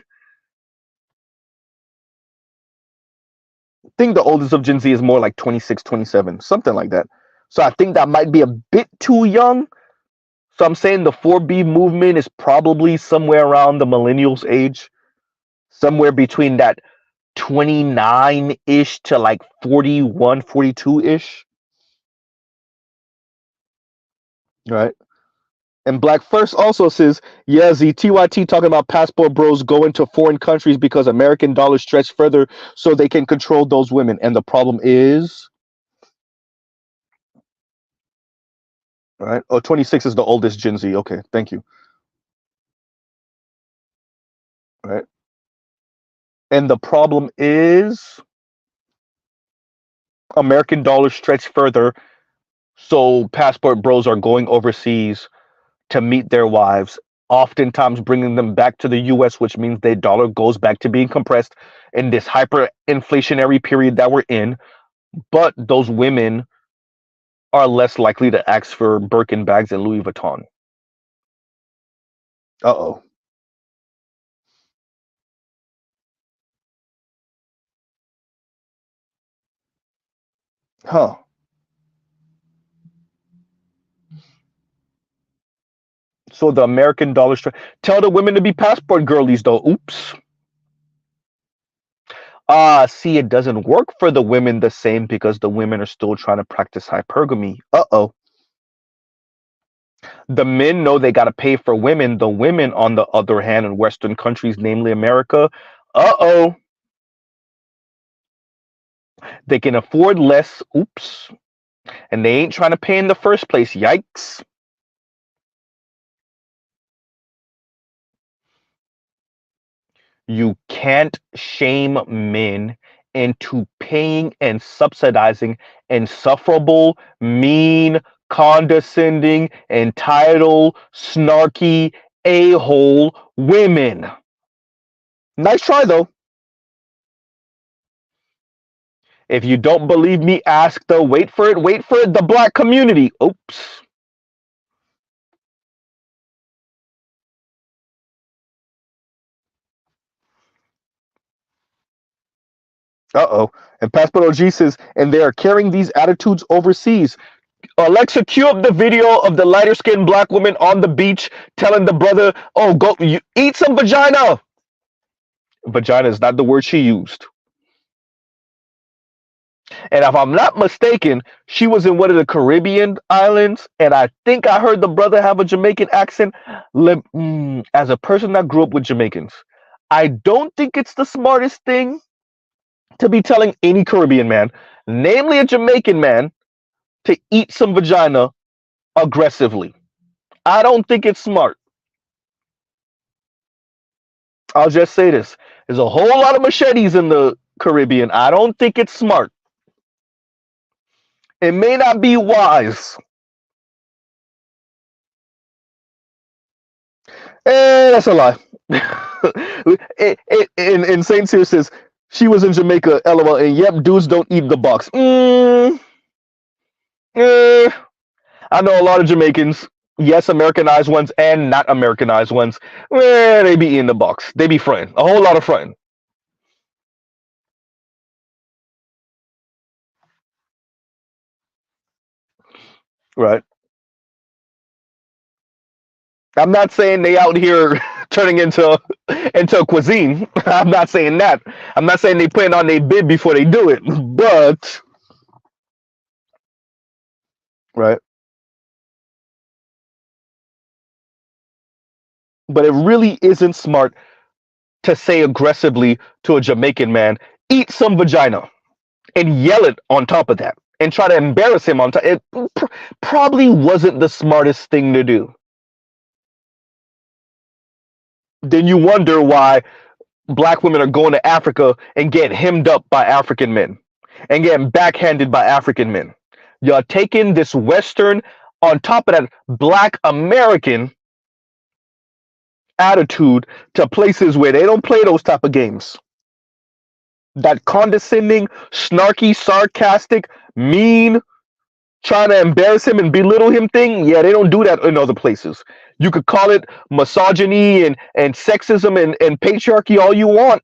I think the oldest of Gen Z is more like 26, 27, something like that. So I think that might be a bit too young. So I'm saying the 4B movement is probably somewhere around the millennials age, somewhere between that 29-ish to like 41, 42-ish. Right. And Black First also says, yeah, the TYT talking about passport bros going to foreign countries because American dollars stretch further so they can control those women. And the problem is, right? Oh, 26 is the oldest Gen Z. Okay, thank you. Right. And the problem is American dollars stretch further. So passport bros are going overseas to meet their wives, oftentimes bringing them back to the US, which means their dollar goes back to being compressed in this hyperinflationary period that we're in. But those women are less likely to ask for Birkin bags and Louis Vuitton. Uh-oh. Huh. So the American dollar tell the women to be passport girlies though. Oops. See, it doesn't work for the women the same because the women are still trying to practice hypergamy. Uh-oh. The men know they got to pay for women. The women, on the other hand, in Western countries, namely America, uh-oh, they can afford less. Oops. And they ain't trying to pay in the first place. Yikes. You can't shame men into paying and subsidizing insufferable, mean, condescending, entitled, snarky, a-hole women. Nice try, though. If you don't believe me, ask the wait for it, the black community. Oops. Uh-oh. And Passport OG says, and they are carrying these attitudes overseas. Alexa, cue up the video of the lighter skinned black woman on the beach telling the brother, oh, go you eat some vagina. Vagina is not the word she used. And if I'm not mistaken, she was in one of the Caribbean islands, and I think I heard the brother have a Jamaican accent. As a person that grew up with Jamaicans, I don't think it's the smartest thing to be telling any Caribbean man, namely a Jamaican man, to eat some vagina aggressively. I don't think it's smart. I'll just say this. There's a whole lot of machetes in the Caribbean. I don't think it's smart. It may not be wise. That's a lie. And Saint Cyr says, she was in Jamaica, LOL, and yep, dudes don't eat the box. I know a lot of Jamaicans, yes, Americanized ones and not Americanized ones, they be eating the box. They be fronting. A whole lot of fronting. Right. I'm not saying they out here turning into a cuisine. I'm not saying that. I'm not saying they putting on their bib before they do it, but right. But it really isn't smart to say aggressively to a Jamaican man, eat some vagina, and yell it on top of that, and try to embarrass him on top. It probably wasn't the smartest thing to do. Then you wonder why black women are going to Africa and getting hemmed up by African men and getting backhanded by African men. You're taking this Western on top of that Black American attitude to places where they don't play those type of games. That condescending, snarky, sarcastic, mean, trying to embarrass him and belittle him thing, yeah, they don't do that in other places. You could call it misogyny and sexism and patriarchy all you want.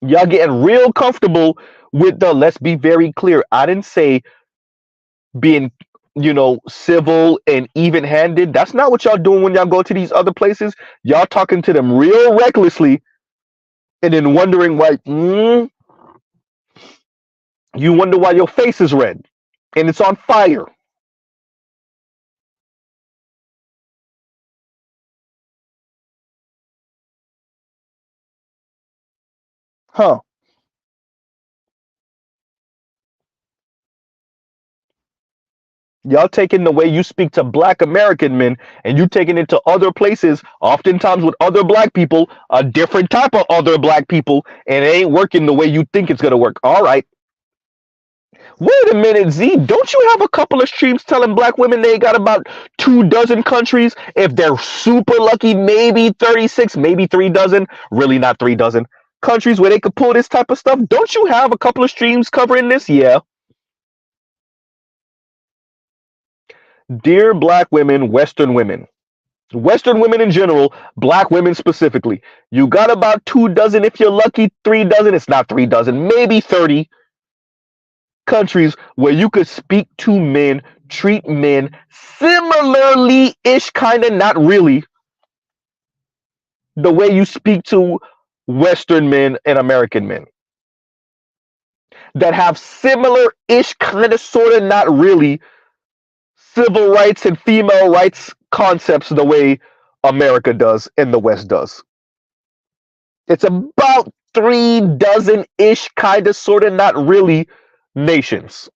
Y'all getting real comfortable with the, let's be very clear. I didn't say being, civil and even handed. That's not what y'all doing when y'all go to these other places. Y'all talking to them real recklessly and then wondering why, you wonder why your face is red and it's on fire. Huh. Y'all taking the way you speak to Black American men and you taking it to other places, oftentimes with other Black people, a different type of other Black people, and it ain't working the way you think it's gonna work. All right. Wait a minute, Z. Don't you have a couple of streams telling Black women they got about 2 dozen countries? If they're super lucky, maybe 36, maybe 3 dozen. Really not 3 dozen countries where they could pull this type of stuff. Don't you have a couple of streams covering this? Yeah. Dear Black women, Western women in general, Black women specifically, you got about 2 dozen. If you're lucky, 3 dozen. It's not 3 dozen, maybe 30 countries where you could speak to men, treat men similarly ish, kind of, not really, the way you speak to Western men and American men that have similar ish, kind of, sort of, not really civil rights and female rights concepts the way America does and the West does. It's about 3 dozen ish, kind of, sort of, not really nations.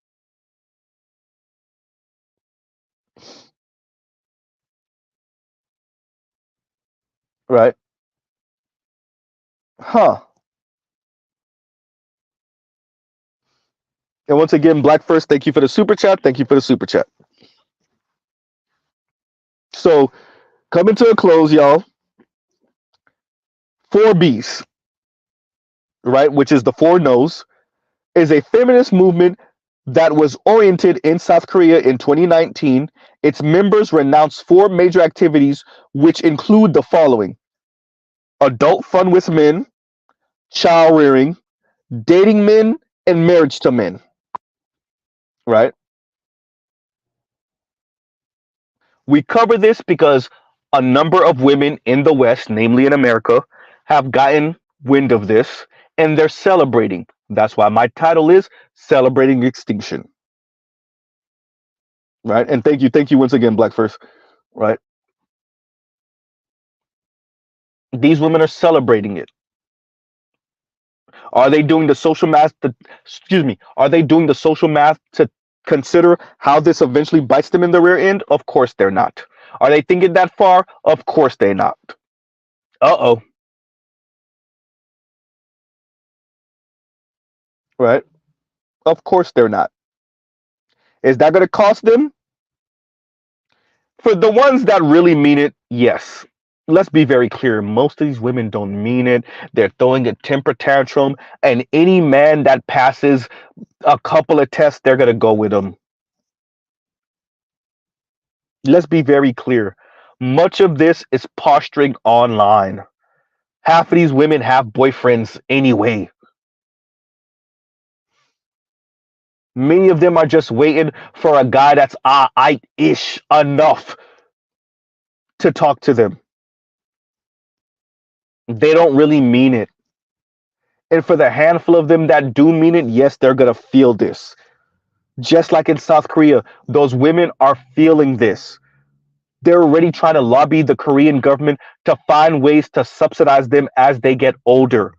Right? Huh. And once again, Black First, thank you for the super chat. Thank you for the super chat. So, coming to a close, y'all. 4Bs, right, which is the four no's, is a feminist movement that was oriented in South Korea in 2019. Its members renounced four major activities, which include the following: adult fun with men, child rearing, dating men, and marriage to men. Right? We cover this because a number of women in the West, namely in America, have gotten wind of this and they're celebrating. That's why my title is Celebrating Extinction. Right? And thank you once again, Black First. Right? These women are celebrating it. Are they doing the social math are they doing the social math to consider how this eventually bites them in the rear end? Of course they're not. Are they thinking that far? Of course they're not. Uh-oh. Right? Of course they're not. Is that going to cost them? For the ones that really mean it, yes. Let's be very clear. Most of these women don't mean it. They're throwing a temper tantrum, and any man that passes a couple of tests, they're going to go with them. Let's be very clear. Much of this is posturing online. Half of these women have boyfriends anyway. Many of them are just waiting for a guy that's ish enough to talk to them. They don't really mean it. And for the handful of them that do mean it, yes, they're going to feel this. Just like in South Korea, those women are feeling this. They're already trying to lobby the Korean government to find ways to subsidize them as they get older,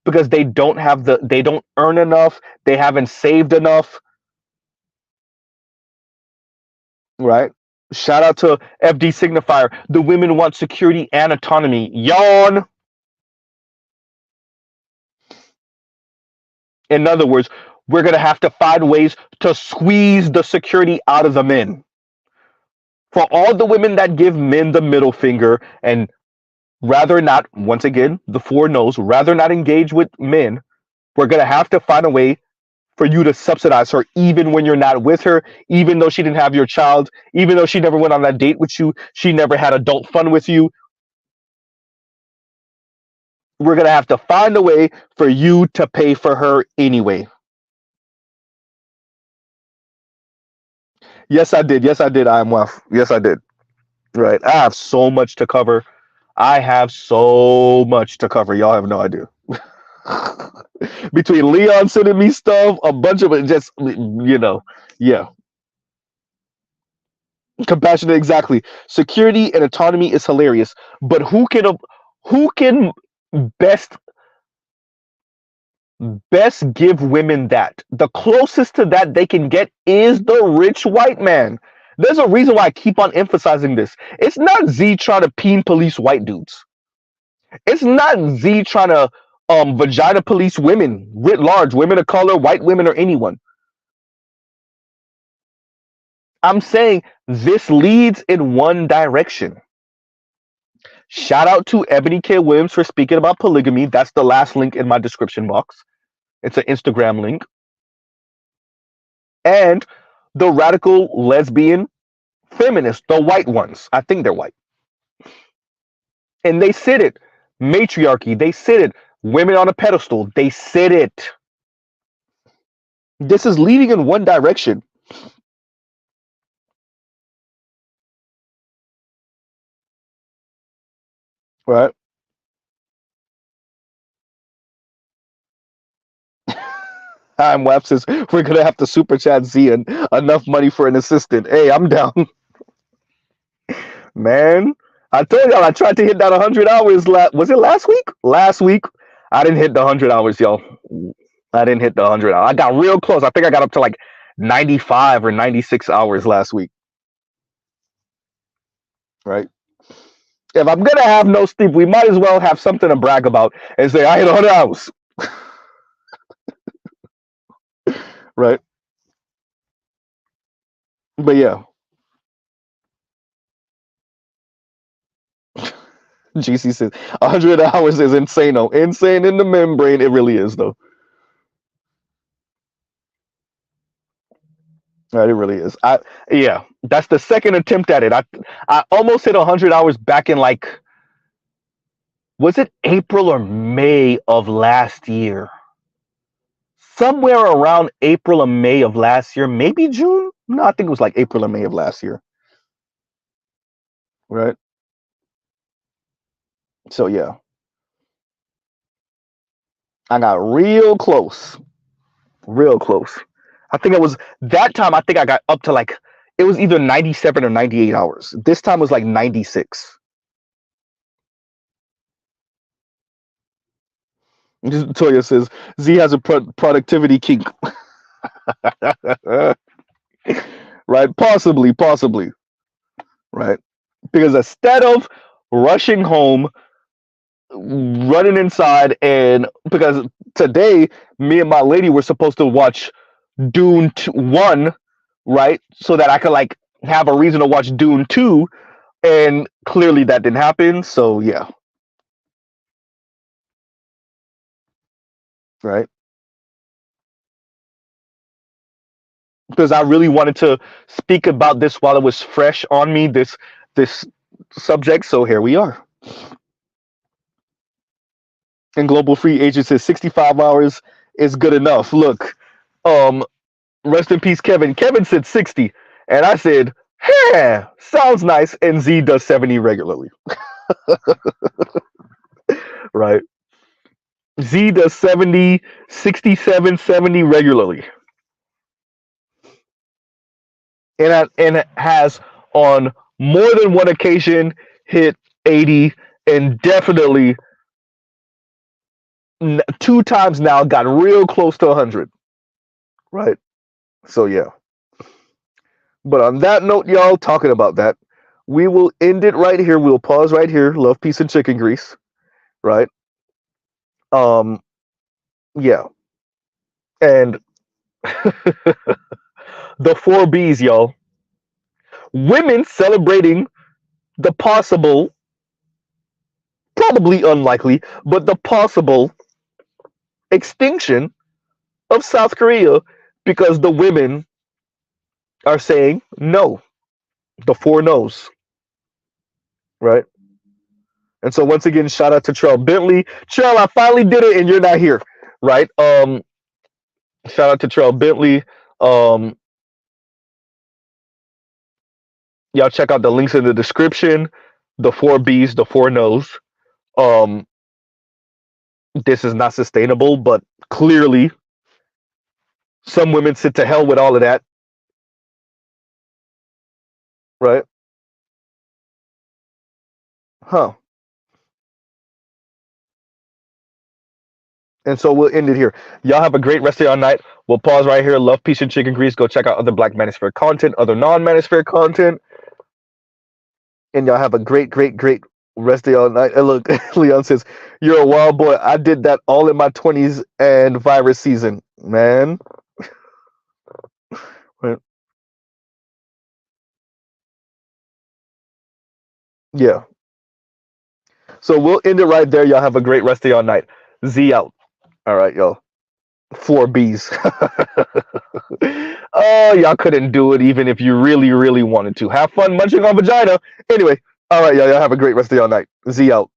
because they don't earn enough, they haven't saved enough. Right? Shout out to FD Signifier. The women want security and autonomy. Yawn. In other words, we're going to have to find ways to squeeze the security out of the men. For all the women that give men the middle finger and rather not, once again, the four no's, rather not engage with men, we're going to have to find a way for you to subsidize her even when you're not with her, even though she didn't have your child, even though she never went on that date with you, she never had adult fun with you. We're going to have to find a way for you to pay for her anyway. Yes, I did. Yes, I did. I am Wef. Yes, I did. Right. I have so much to cover. I have so much to cover. Y'all have no idea. Between Leon sending me stuff, a bunch of it, just yeah. Compassionate, exactly. Security and autonomy is hilarious, but who can best best give women that? The closest to that they can get is the rich white man. There's a reason why I keep on emphasizing this. It's not Z trying to peen police white dudes. It's not Z trying to vagina police women writ large, women of color, white women, or anyone. I'm saying this leads in one direction. Shout out to Ebony K. Williams for speaking about polygamy. That's the last link in my description box. It's an Instagram link. And the radical lesbian feminists, the white ones. I think they're white. And they sit it. Matriarchy, they sit it. Women on a pedestal, they sit it. This is leading in one direction. Right? I'm Wap says we're gonna have to super chat Z and enough money for an assistant. Hey, I'm down. Man, I told y'all I tried to hit that 100 hours. Was it last week? Last week, I didn't hit the 100 hours, y'all. I didn't hit the 100 hours. I got real close. I think I got up to like 95 or 96 hours last week. Right? If I'm gonna have no sleep, we might as well have something to brag about and say I hit 100 hours. Right? But yeah, GC says 100 hours is insane. Oh, insane in the membrane. It really is, though. Right, it really is. Yeah, that's the second attempt at it. I almost hit 100 hours back in like, was it April or May of last year? Somewhere around April or May of last year, maybe June. No, I think it was like April or May of last year. Right. So yeah, I got real close, real close. I think it was that time. I think I got up to like it was either 97 or 98 hours. This time was like 96. Toya says Z has a productivity kink. Right? Possibly. Right? Because instead of rushing home, running inside, and because today me and my lady were supposed to watch Dune 1, right? So that I could like have a reason to watch Dune 2, and clearly that didn't happen. So yeah, right? Because I really wanted to speak about this while it was fresh on me, this subject. So here we are. And Global Free Agent says 65 hours is good enough. Look, um, rest in peace, Kevin. Kevin said 60, and I said, "Yeah, sounds nice." And Z does 70 regularly, right? Z does 70, 67, 70 regularly, and has on more than one occasion hit 80, and definitely two times now got real close to 100, right? So yeah. But on that note, y'all, talking about that, we will end it right here. We'll pause right here. Love, peace, and chicken grease, right? Um, yeah. And the four B's, y'all. women celebrating the possible, probably unlikely, but the possible extinction of South Korea because the women are saying no, the four no's, right? And so once again, shout out to Trell Bentley. Trell, I finally did it, and you're not here, right? Shout out to Trell Bentley. Um, y'all check out the links in the description. The four B's, the four no's. Um, this is not sustainable, but clearly, some women sit to hell with all of that, right? Huh. And so we'll end it here. Y'all have a great rest of your night. We'll pause right here. Love, peace, and chicken grease. Go check out other Black Manosphere content, other non-Manosphere content. And y'all have a great, great, great rest of y'all night. And look, Leon says, you're a wild boy. I did that all in my 20s and virus season, man. Right. Yeah. So we'll end it right there. Y'all have a great rest of y'all night. Z out. All right, y'all. 4Bs. Oh, y'all couldn't do it even if you really, really wanted to. Have fun munching on vagina. Anyway, all right, y'all have a great rest of y'all night. Z out.